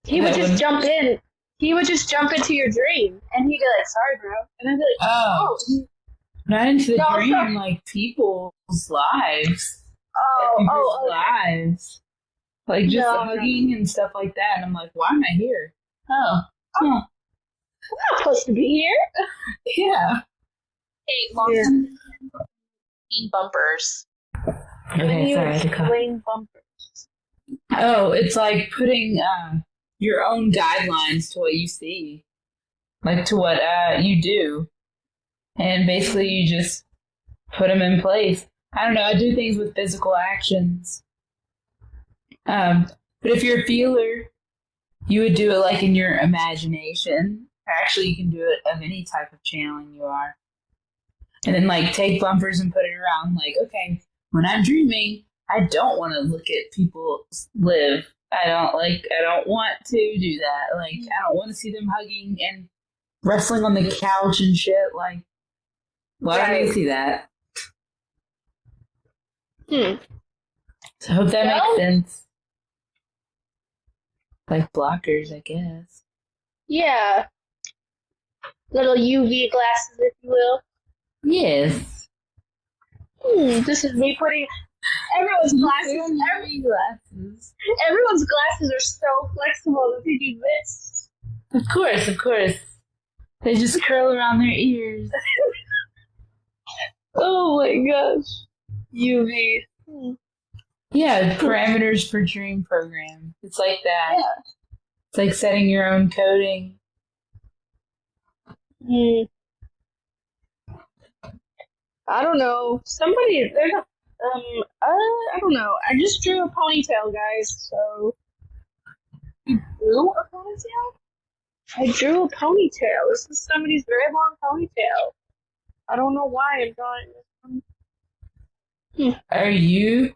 He would just jump in. He would just jump into your dream, and he'd be like, "Sorry, bro," and I'd be like, "Oh."
Not into the dream, like people's lives.
Oh,
lives. Like just hugging and stuff like that. And I'm like, why am I here?
I'm not supposed to be here.
Yeah.
Hey, long bumpers.
Okay, sorry, I had to cut.
Bumpers.
Oh, it's like putting your own guidelines to what you see. Like to what you do. And basically you just put them in place. I don't know, I do things with physical actions. But if you're a feeler, you would do it like in your imagination. Actually, you can do it of any type of channeling you are. And then like take bumpers and put it around. Like, okay, when I'm dreaming, I don't want to look at people live. I don't want to do that. Like, I don't want to see them hugging and wrestling on the couch and shit. Like, why don't I see that? So I hope that makes sense. Like blockers, I guess.
Yeah. Little UV glasses, if you will.
Yes.
This is me putting everyone's glasses. Everyone's glasses are so flexible that they do this.
Of course. They just curl around their ears.
Oh my gosh. UV.
Yeah, parameters for dream program. It's like that.
Yeah.
It's like setting your own coding.
I don't know. I don't know. I just drew a ponytail, guys, so. You drew a ponytail? I drew a ponytail. This is somebody's very long ponytail. I don't know why I'm drawing this one.
Are you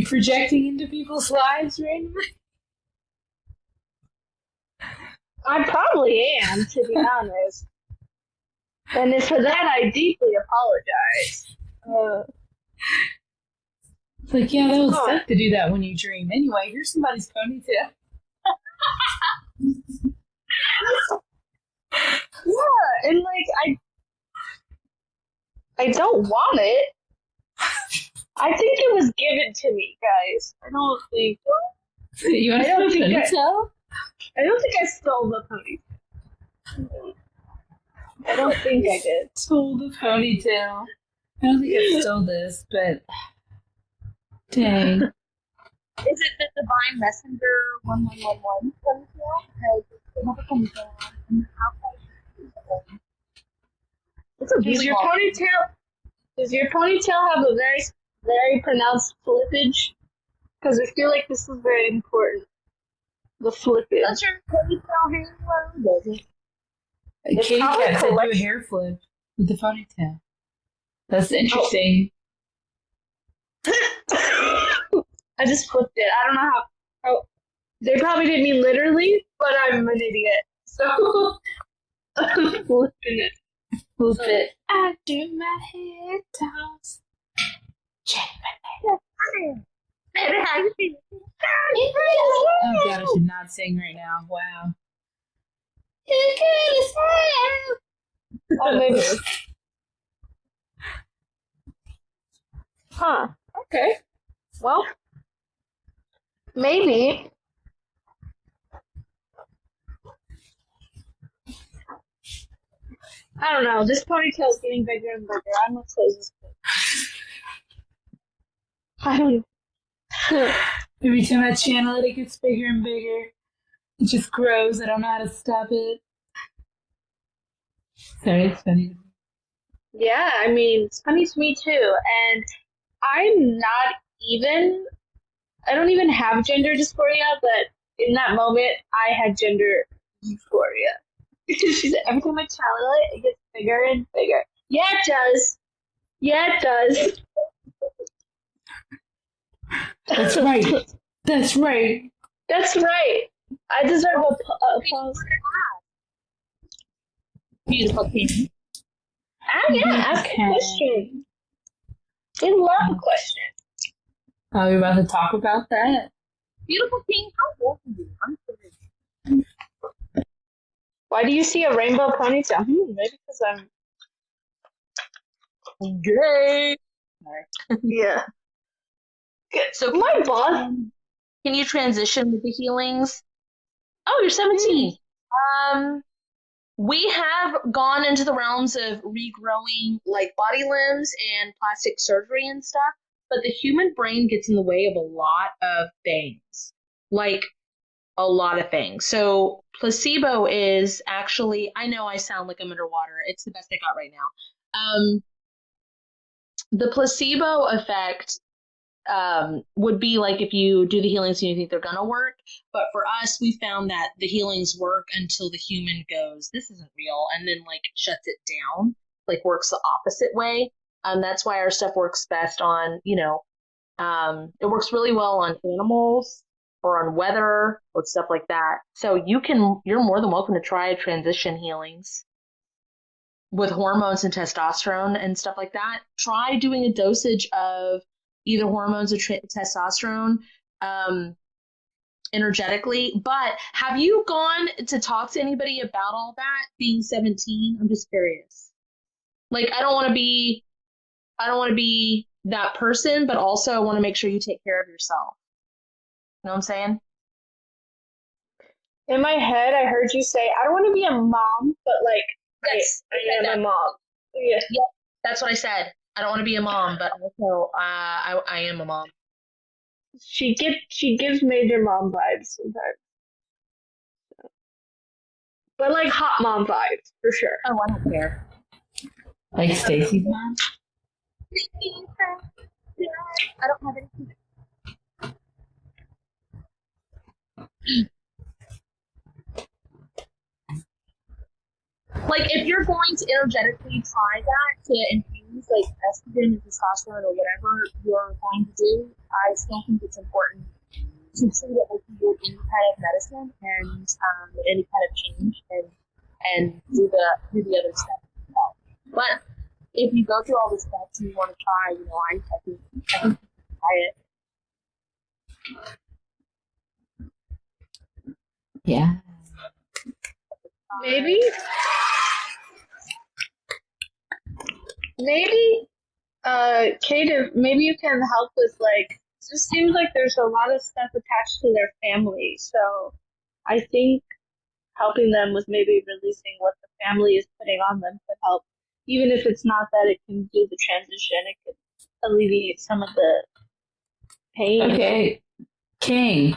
projecting into people's lives randomly?
I probably am, to be honest. And for that, I deeply apologize.
It's like, yeah, that was sick to do that when you dream. Anyway, here's somebody's ponytail.
Yeah, and I don't want it. I think it was given to me, guys. I don't think.
You want to have a ponytail?
I don't think I stole the ponytail. I don't think I did.
Stole the ponytail. I don't think I stole this, but dang.
Is it the Divine Messenger 1111 ponytail? Because it's another ponytail and
Does your ponytail have a very, very pronounced flippage? Because I feel like this is very important. The flippage.
Does your ponytail hang low? Does it?
Katie Cat said do a hair flip with the ponytail. That's interesting.
I just flipped it. I don't know how. They probably didn't mean literally, but I'm an idiot. So I'm flipping it.
Flip it. I do my head toss. Oh god, I should not sing right now. Wow.
Oh, maybe. Huh. Okay. Well, maybe. I don't know. This ponytail is getting bigger and bigger. I'm gonna close this. I don't.
Every time I channel it, it gets bigger and bigger. It just grows. I don't know how to stop it. Sorry, it's funny.
Yeah, I mean, it's funny to me too. And I don't even have gender dysphoria, but in that moment, I had gender euphoria. She said, every time I channel it, it gets bigger and bigger. Yeah, it does. Yeah, it does.
That's right. That's right.
That's right. I deserve a applause.
Beautiful pink.
Ah, yeah, ask a question. I love a question.
Are we about to talk about that?
Beautiful pink. How old are you? I'm curious.
Why do you see a rainbow ponytail? Maybe because I'm gay. Yeah.
So
my boss.
Can you transition with the healings? Oh, you're 17. We have gone into the realms of regrowing like body limbs and plastic surgery and stuff, but the human brain gets in the way of a lot of things. Like a lot of things. So placebo is actually, I know I sound like I'm underwater. It's the best I got right now. The placebo effect would be like if you do the healings and you think they're gonna work, but for us we found that the healings work until the human goes, this isn't real, and then like shuts it down, like works the opposite way. That's why our stuff works best on, it works really well on animals or on weather or stuff like that. So you're more than welcome to try transition healings with hormones and testosterone and stuff like that. Try doing a dosage of either hormones or testosterone energetically. But have you gone to talk to anybody about all that, being 17? I'm just curious. Like, I don't want to be that person, but also I want to make sure you take care of yourself. You know what I'm saying?
In my head, I heard you say, I don't want to be a mom, but like,
Yes,
I am a mom. Yeah.
Yep, that's what I said. I don't want to be a mom, but also I am a mom.
She gives major mom vibes sometimes. But like hot mom vibes, for sure.
Oh, I don't care.
Like Stacy's mom?
I don't have anything. Like, if you're going to energetically try that to infuse like estrogen and testosterone or whatever you're going to do, I still think it's important to treat it like you would any kind of medicine and any kind of change and do the other steps as well. But if you go through all the steps and you want to try, I think you can try it.
Yeah.
Maybe, Kate, maybe you can help with like. It just seems like there's a lot of stuff attached to their family, so I think helping them with maybe releasing what the family is putting on them could help. Even if it's not that it can do the transition, it could alleviate some of the pain.
Okay, King.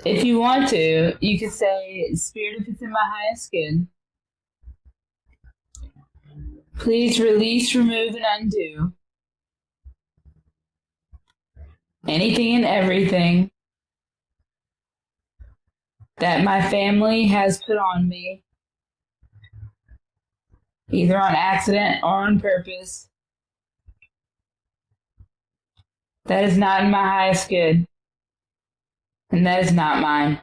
If you want to, you could say, Spirit, if it's in my highest good, please release, remove, and undo anything and everything that my family has put on me, either on accident or on purpose, that is not in my highest good, and that is not mine.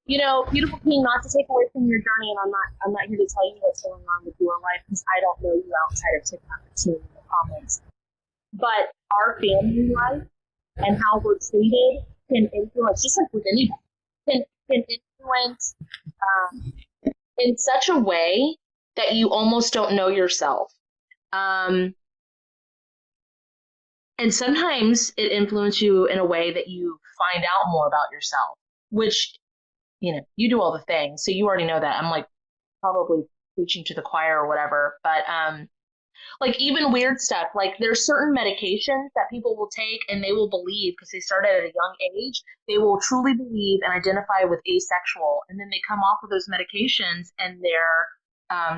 Beautiful King, not to take away from your journey, and I'm not here to tell you what's going on with your life because I don't know you outside of TikTok and seeing the comments. But our family life and how we're treated can influence, just like with anybody, can influence in such a way that you almost don't know yourself. And sometimes it influences you in a way that you find out more about yourself, which, you do all the things. So you already know that. I'm like probably preaching to the choir or whatever. But like even weird stuff, like there's certain medications that people will take and they will believe because they started at a young age, they will truly believe and identify with asexual. And then they come off of those medications and their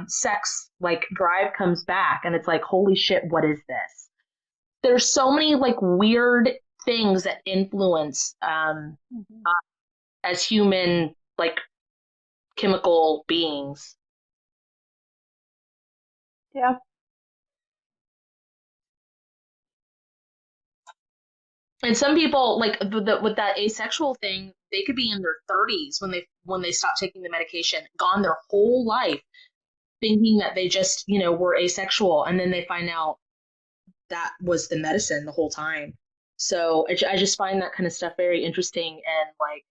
sex like drive comes back. And it's like, holy shit, what is this? There's so many like weird things that influence as human like chemical beings.
Yeah.
And some people like with that asexual thing, they could be in their 30s when they stop taking the medication, gone their whole life thinking that they just were asexual, and then they find out that was the medicine the whole time. So I just find that kind of stuff very interesting and like,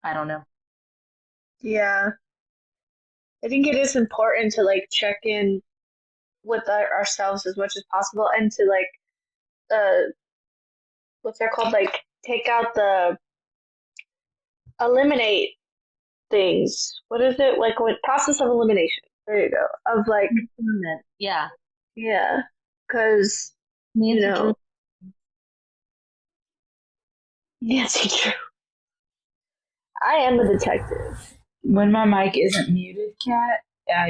I don't know.
Yeah. I think it is important to like check in with ourselves as much as possible and to like, what's that called? Like take out eliminate things. What is it? Like process of elimination. There you go. Of like,
yeah.
Yeah. Because, Nancy Drew. I am a detective.
When my mic isn't muted, Kat,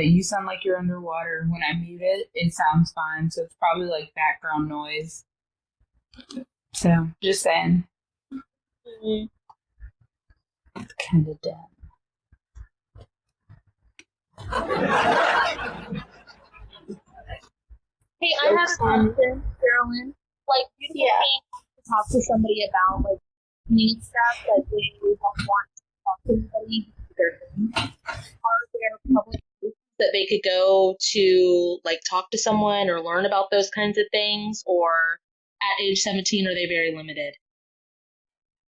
you sound like you're underwater. When I mute it, it sounds fine. So it's probably like background noise. So, just saying.
Mm-hmm.
It's kind of dumb.
Hey, I have a question, Gerilyn. Like, beautiful thing to talk to somebody about, like, need stuff that they don't want to talk to anybody because they're doing. Are there public places that they could go to, like, talk to someone or learn about those kinds of things? Or at age 17, are they very limited?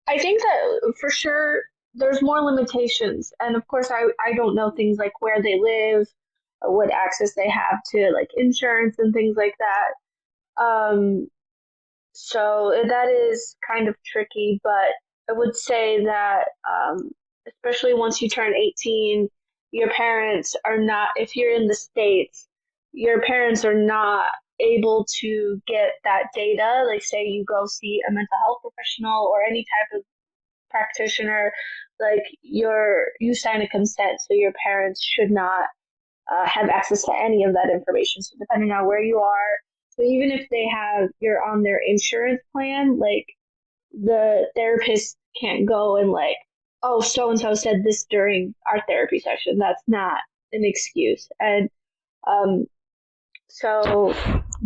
I think that for sure there's more limitations. And of course, I don't know things like where they live, or what access they have to like insurance and things like that. So that is kind of tricky, but I would say that especially once you turn 18, your parents are not, if you're in the States, your parents are not able to get that data. Like, say you go see a mental health professional or any type of practitioner, like you sign a consent, so your parents should not have access to any of that information. So depending on where you are, so even if you're on their insurance plan, like the therapist can't go and like, oh, so and so said this during our therapy session. That's not an excuse. And so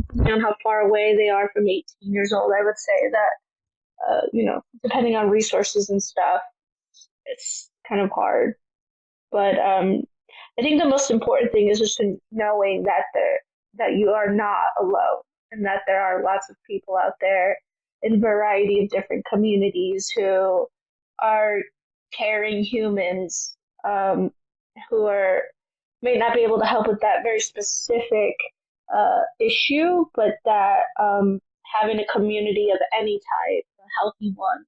depending on how far away they are from 18 years old, I would say that depending on resources and stuff, it's kind of hard. But I think the most important thing is just knowing that you are not alone, and that there are lots of people out there in a variety of different communities who are caring humans, who may not be able to help with that very specific issue, but that having a community of any type, a healthy one,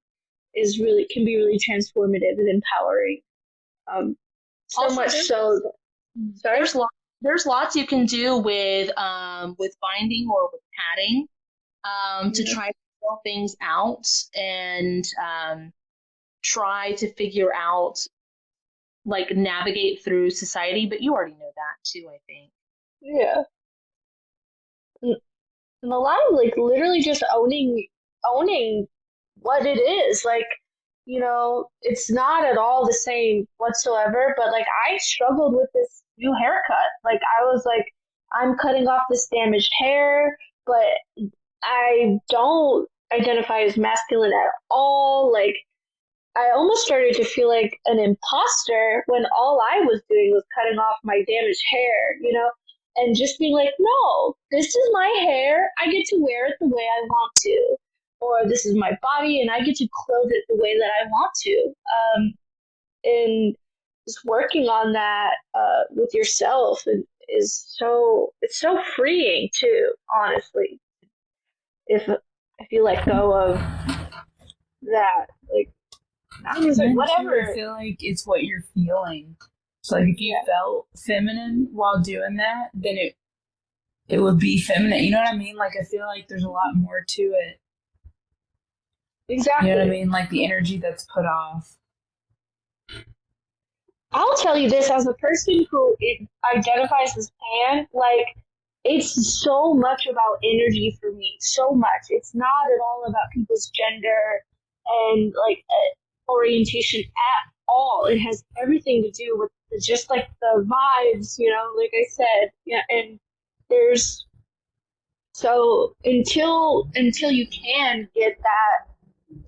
can be really transformative and empowering. So
Also,
much so. Sorry.
There's lots you can do with binding or with padding to try to fill things out and try to figure out, like, navigate through society. But you already know that too, I think.
Yeah. And a lot of like literally just owning what it is. Like, it's not at all the same whatsoever, but like I struggled with this new haircut. Like I was like, I'm cutting off this damaged hair, but I don't identify as masculine at all. Like I almost started to feel like an imposter when all I was doing was cutting off my damaged hair, and just being like, no, this is my hair. I get to wear it the way I want to. Or this is my body and I get to clothe it the way that I want to. And just working on that with yourself it's so freeing too, honestly. If you let go of that, like I'm just like whatever.
I feel like it's what you're feeling. So like if you felt feminine while doing that, then it would be feminine. You know what I mean? Like I feel like there's a lot more to it.
Exactly.
You know what I mean? Like the energy that's put off.
I'll tell you this, as a person who identifies as pan, like it's so much about energy for me. So much. It's not at all about people's gender and like orientation at all. It has everything to do with just like the vibes, like I said. Yeah, and there's so until you can get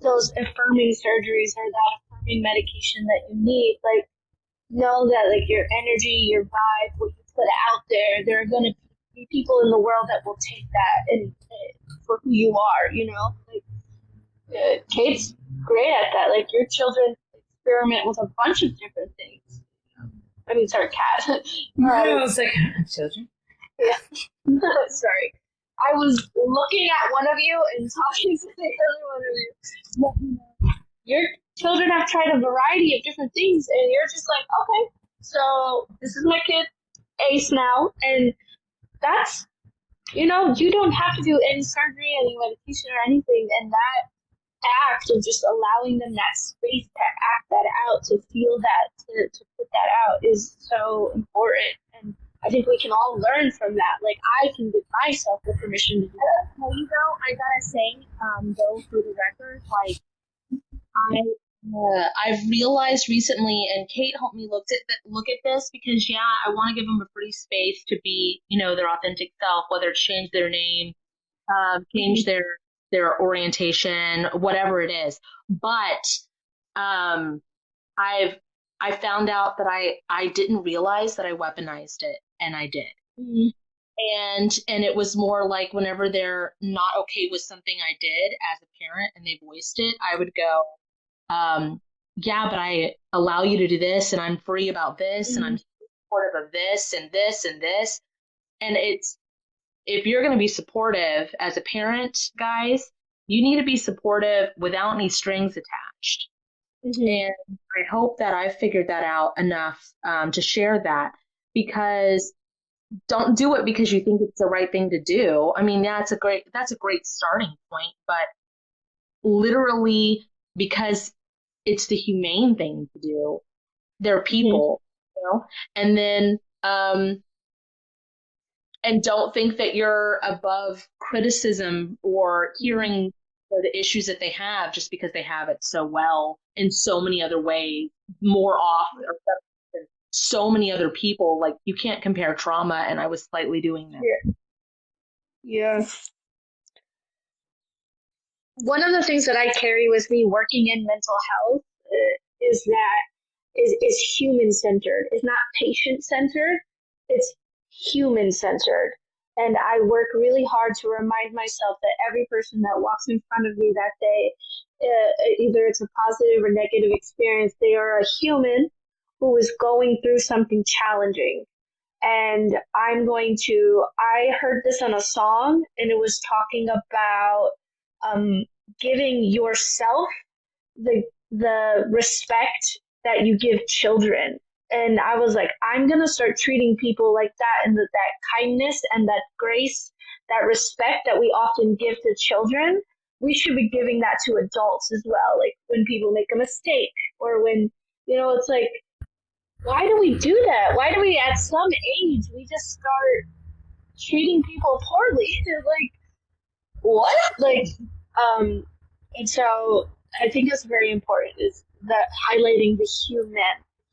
those affirming surgeries or that affirming medication that you need, like know that like your energy, your vibe, what you put out there are going to be people in the world that will take that and for who you are. Like Kate's great at that. Like your children experiment with a bunch of different things. I mean, sorry, Kat.
I was like, children.
Yeah. Sorry. I was looking at one of you and talking to the other one of you. Your children have tried a variety of different things, and you're just like, okay, so this is my kid, Ace now, and that's, you don't have to do any surgery, any medication, or anything, and that act of just allowing them that space to act that out, to feel that, to put that out is so important. And I think we can all learn from that. Like, I can give myself the permission to do that.
Well, I gotta say, though, for the record, like, I've realized recently, and Kate helped me look at this, because I want to give them a free space to be, their authentic self, whether it's change their name, change their orientation, whatever it is. But I found out that I didn't realize that I weaponized it, and I did.
Mm-hmm.
And it was more like whenever they're not okay with something I did as a parent and they voiced it, I would go, yeah, but I allow you to do this, and I'm free about this, and I'm supportive of this and this and this. And it's, if you're going to be supportive as a parent, guys, you need to be supportive without any strings attached. And I hope that I figured that out enough to share that, because don't do it because you think it's the right thing to do. I mean, that's a great starting point, but literally because it's the humane thing to do. They're people, you know, and then and don't think that you're above criticism or hearing the issues that they have just because they have it so well in so many other ways, more often or than so many other people. Like, you can't compare trauma, and I was slightly doing that.
Yeah. One of the things that I carry with me working in mental health is human centered. It's not patient centered. It's human centered. And I work really hard to remind myself that every person that walks in front of me that day, either it's a positive or negative experience, they are a human who is going through something challenging. And I heard this on a song, and it was talking about giving yourself the respect that you give children. And I was like, I'm going to start treating people like that, and that kindness and that grace, that respect that we often give to children, we should be giving that to adults as well. Like, when people make a mistake, or when, it's like, why do we do that? Why do we, at some age, we just start treating people poorly? Like, what? Like, and so I think it's very important, is that highlighting the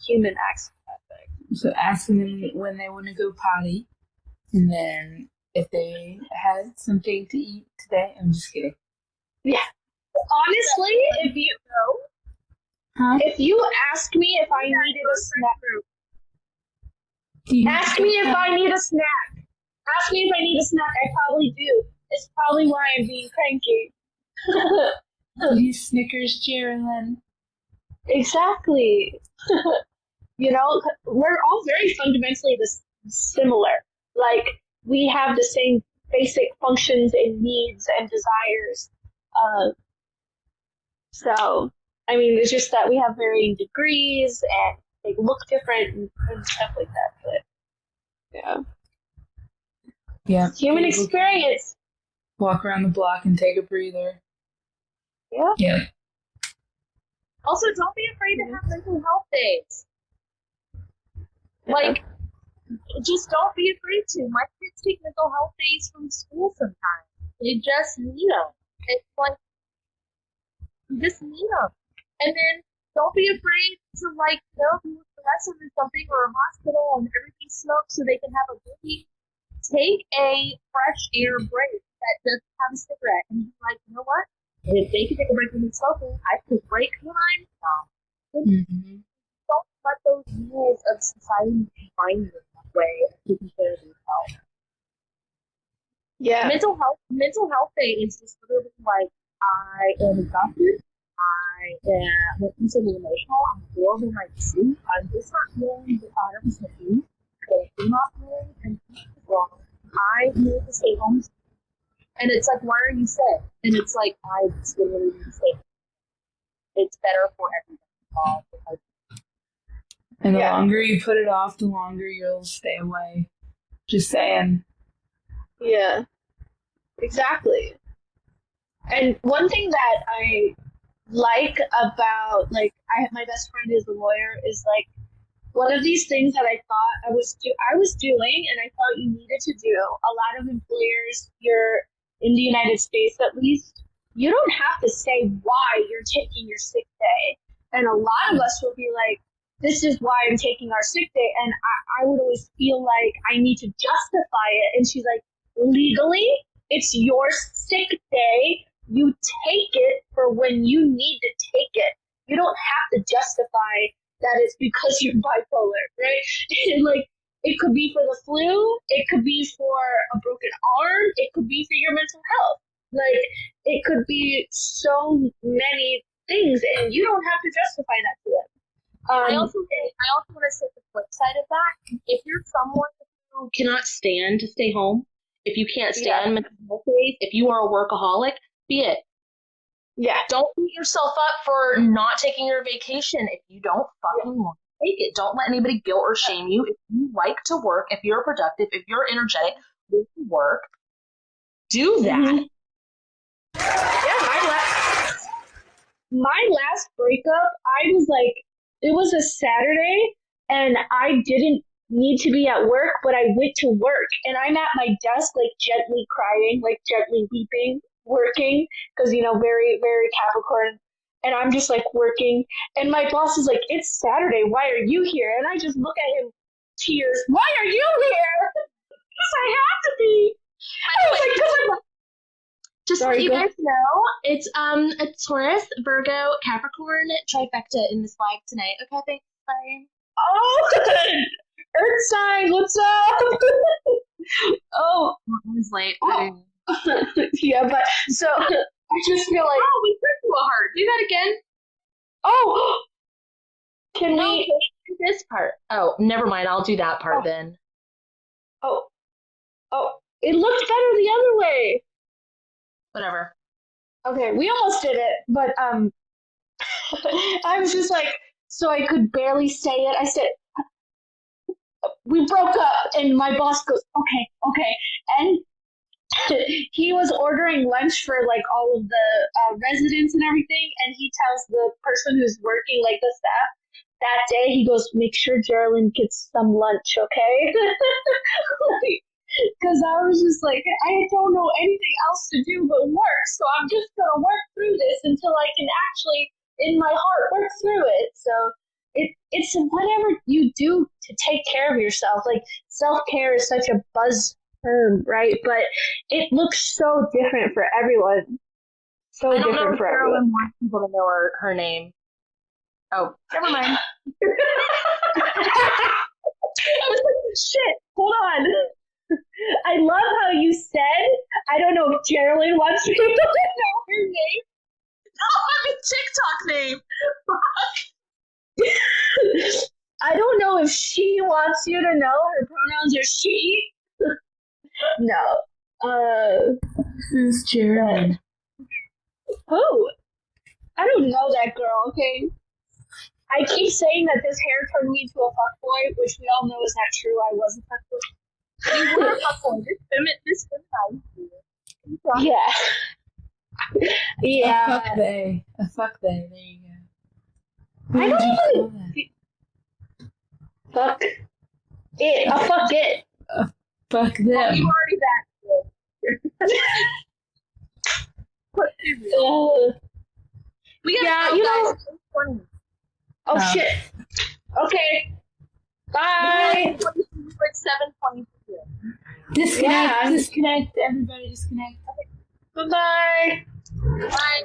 human aspect.
So asking them when they want to go potty, and then if they had something to eat today. I'm just kidding.
Yeah. Honestly, if you ask me if I needed a snack, ask me if I need a snack. Ask me if I need a snack. I probably do. It's probably why I'm being cranky.
These Snickers, Gerilyn.
Exactly. We're all very fundamentally similar. Like, we have the same basic functions and needs and desires. So, I mean, it's just that we have varying degrees and they look different and stuff like that. But yeah, human experience.
Walk around the block and take a breather.
Yeah.
Also, don't be afraid to have mental health days. Like, just don't be afraid to. My kids take mental health days from school sometimes. They just need them. It's like, you just need them. And then don't be afraid to, like, be with the lesson or something, or a hospital and everything smokes so they can have a break. Take a fresh air break that doesn't have a cigarette, and be like, you know what? If they can take a break from smoking, I can break when I'm not. Don't let those rules of society define you in that way of taking care of yourself.
Yeah.
Mental health day is just literally like, I am exhausted. I am easily emotional. I'm horrible in my sleep. I'm just not feeling the 100% me. But I'm not feeling anything wrong. I need to stay home. And it's like, why are you sick? And it's like, I just literally need to stay home. It's better for everyone involved.
And the longer you put it off, the longer you'll stay away. Just saying.
Yeah. Exactly. And one thing that I like about, like, my best friend is a lawyer, is like, one of these things that I thought I was doing, and I thought you needed to do. A lot of employers, you're in the United States at least, you don't have to say why you're taking your sick day. And a lot of us will be like, this is why I'm taking our sick day. And I would always feel like I need to justify it. And she's like, legally, it's your sick day. You take it for when you need to take it. You don't have to justify that it's because you're bipolar, right? Like, it could be for the flu, it could be for a broken arm, it could be for your mental health. Like, it could be so many things, and you don't have to justify that to them.
I also want to say the flip side of that. If you're someone who cannot stand to stay home, if you can't stand mental health days, if you are a workaholic, be it.
Yeah.
Don't beat yourself up for not taking your vacation if you don't fucking want to take it. Don't let anybody guilt or shame you. If you like to work, if you're productive, if you're energetic, go to work. Do that.
Mm-hmm. My last breakup, I was like, it was a Saturday, and I didn't need to be at work, but I went to work, and I'm at my desk, like, gently crying, like, gently weeping, working, because, very, very Capricorn, and I'm just, like, working, and my boss is like, it's Saturday, why are you here? And I just look at him, tears, why are you here? Because I have to be. I was like, because I'm
just so you guys know, it's a Taurus, Virgo, Capricorn trifecta in this live tonight. Okay, thanks. Bye.
Oh, Earth sign, what's up? Oh,
I was late.
Oh. Yeah, but so I just feel like
we put you a heart. Do that again.
Oh, can we
do this part? Oh, never mind. I'll do that part then.
Oh, it looked better the other way.
Whatever.
Okay, we almost did it, but I was just like, so I could barely say it. I said, we broke up, and my boss goes, okay, and he was ordering lunch for like all of the residents and everything, and he tells the person who's working, like the staff, that day, he goes, make sure Gerilyn gets some lunch, okay? Because I was just like, I don't know anything else to do but work, so I'm just going to work through this until I can actually, in my heart, work through it. So it's whatever you do to take care of yourself. Like, self-care is such a buzz term, right? But it looks so different for everyone. So
I don't
different
know
for
if
everyone.
Gerilyn wants people to know her name. Oh, never mind.
I was like, shit, hold on. I love how you said, I don't know if Gerilyn wants people to know her name.
TikTok name.
I don't know if she wants you to know her pronouns are she. No.
Who's Gerilyn?
Who? I don't know that girl, okay? I keep saying that this hair turned me into a fuckboy, which we all know is not true. I was a fuckboy.
You were a fuckboy. This feminized you.
Yeah. Yeah.
A fuck they. There you go.
I don't even. Fuck it. A fuck it.
Fuck them.
Well, you already back. We got guys.
Oh shit. Okay. Bye.
It's 7:22.
Disconnect. Everybody disconnect.
Bye-bye.
Bye.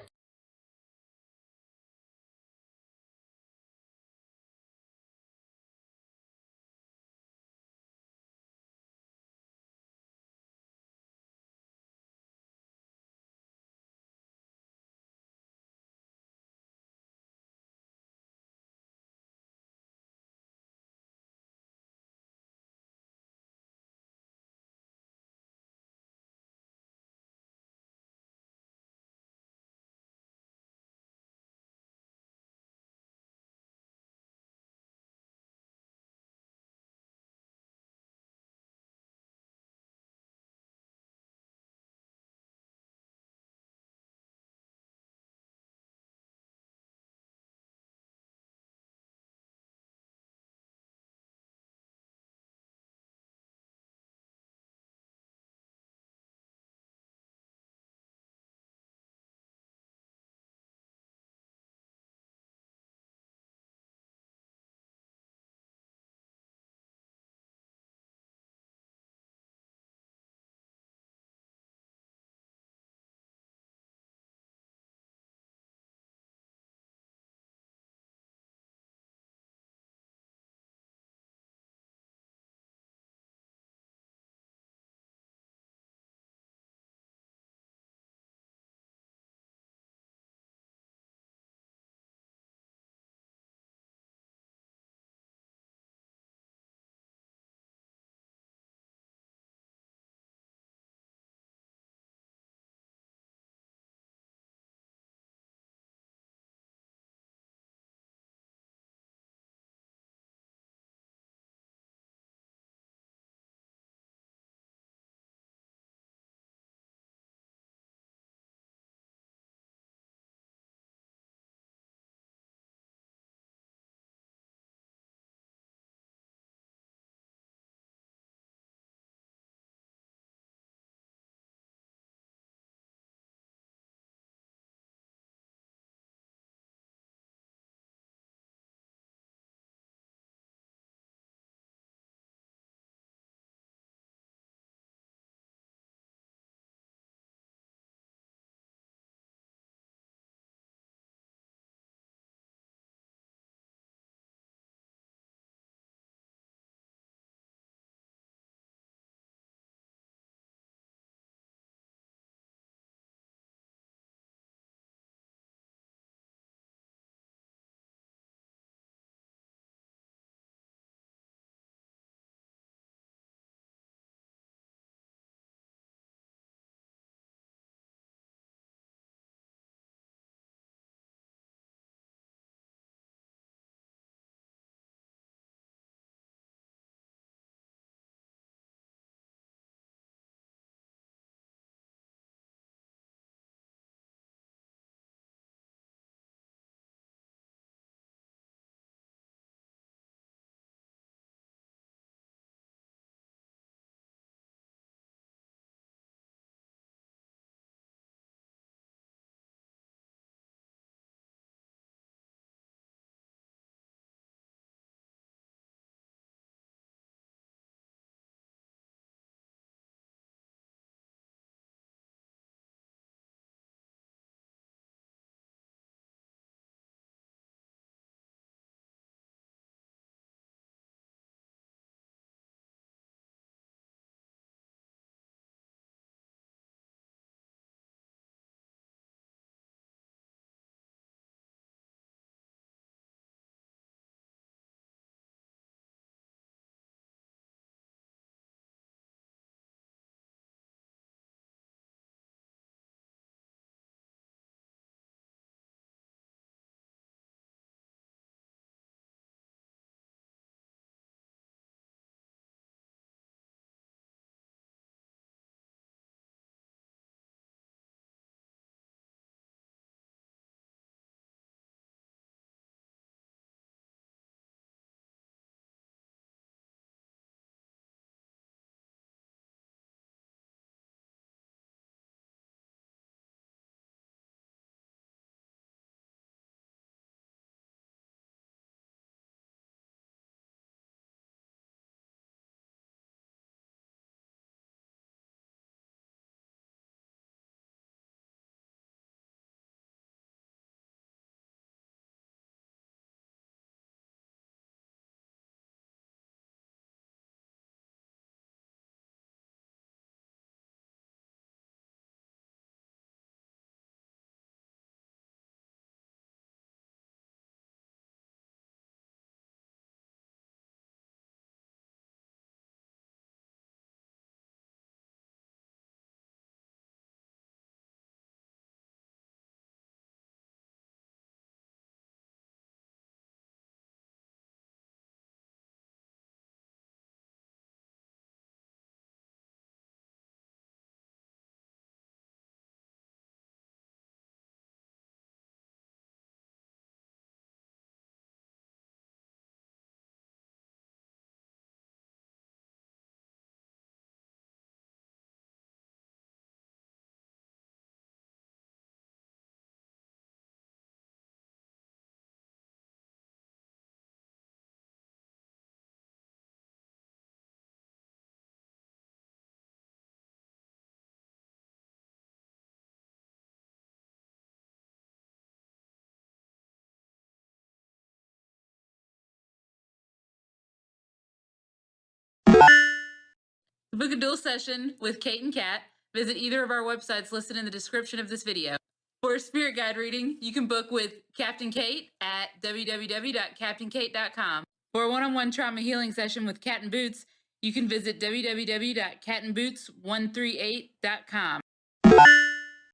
To book a dual session with Kate and Kat, visit either of our websites listed in the description of this video. For a spirit guide reading, you can book with Captain Kate at www.captainkate.com. For a one-on-one trauma healing session with Cat and Boots, you can visit www.catandboots138.com.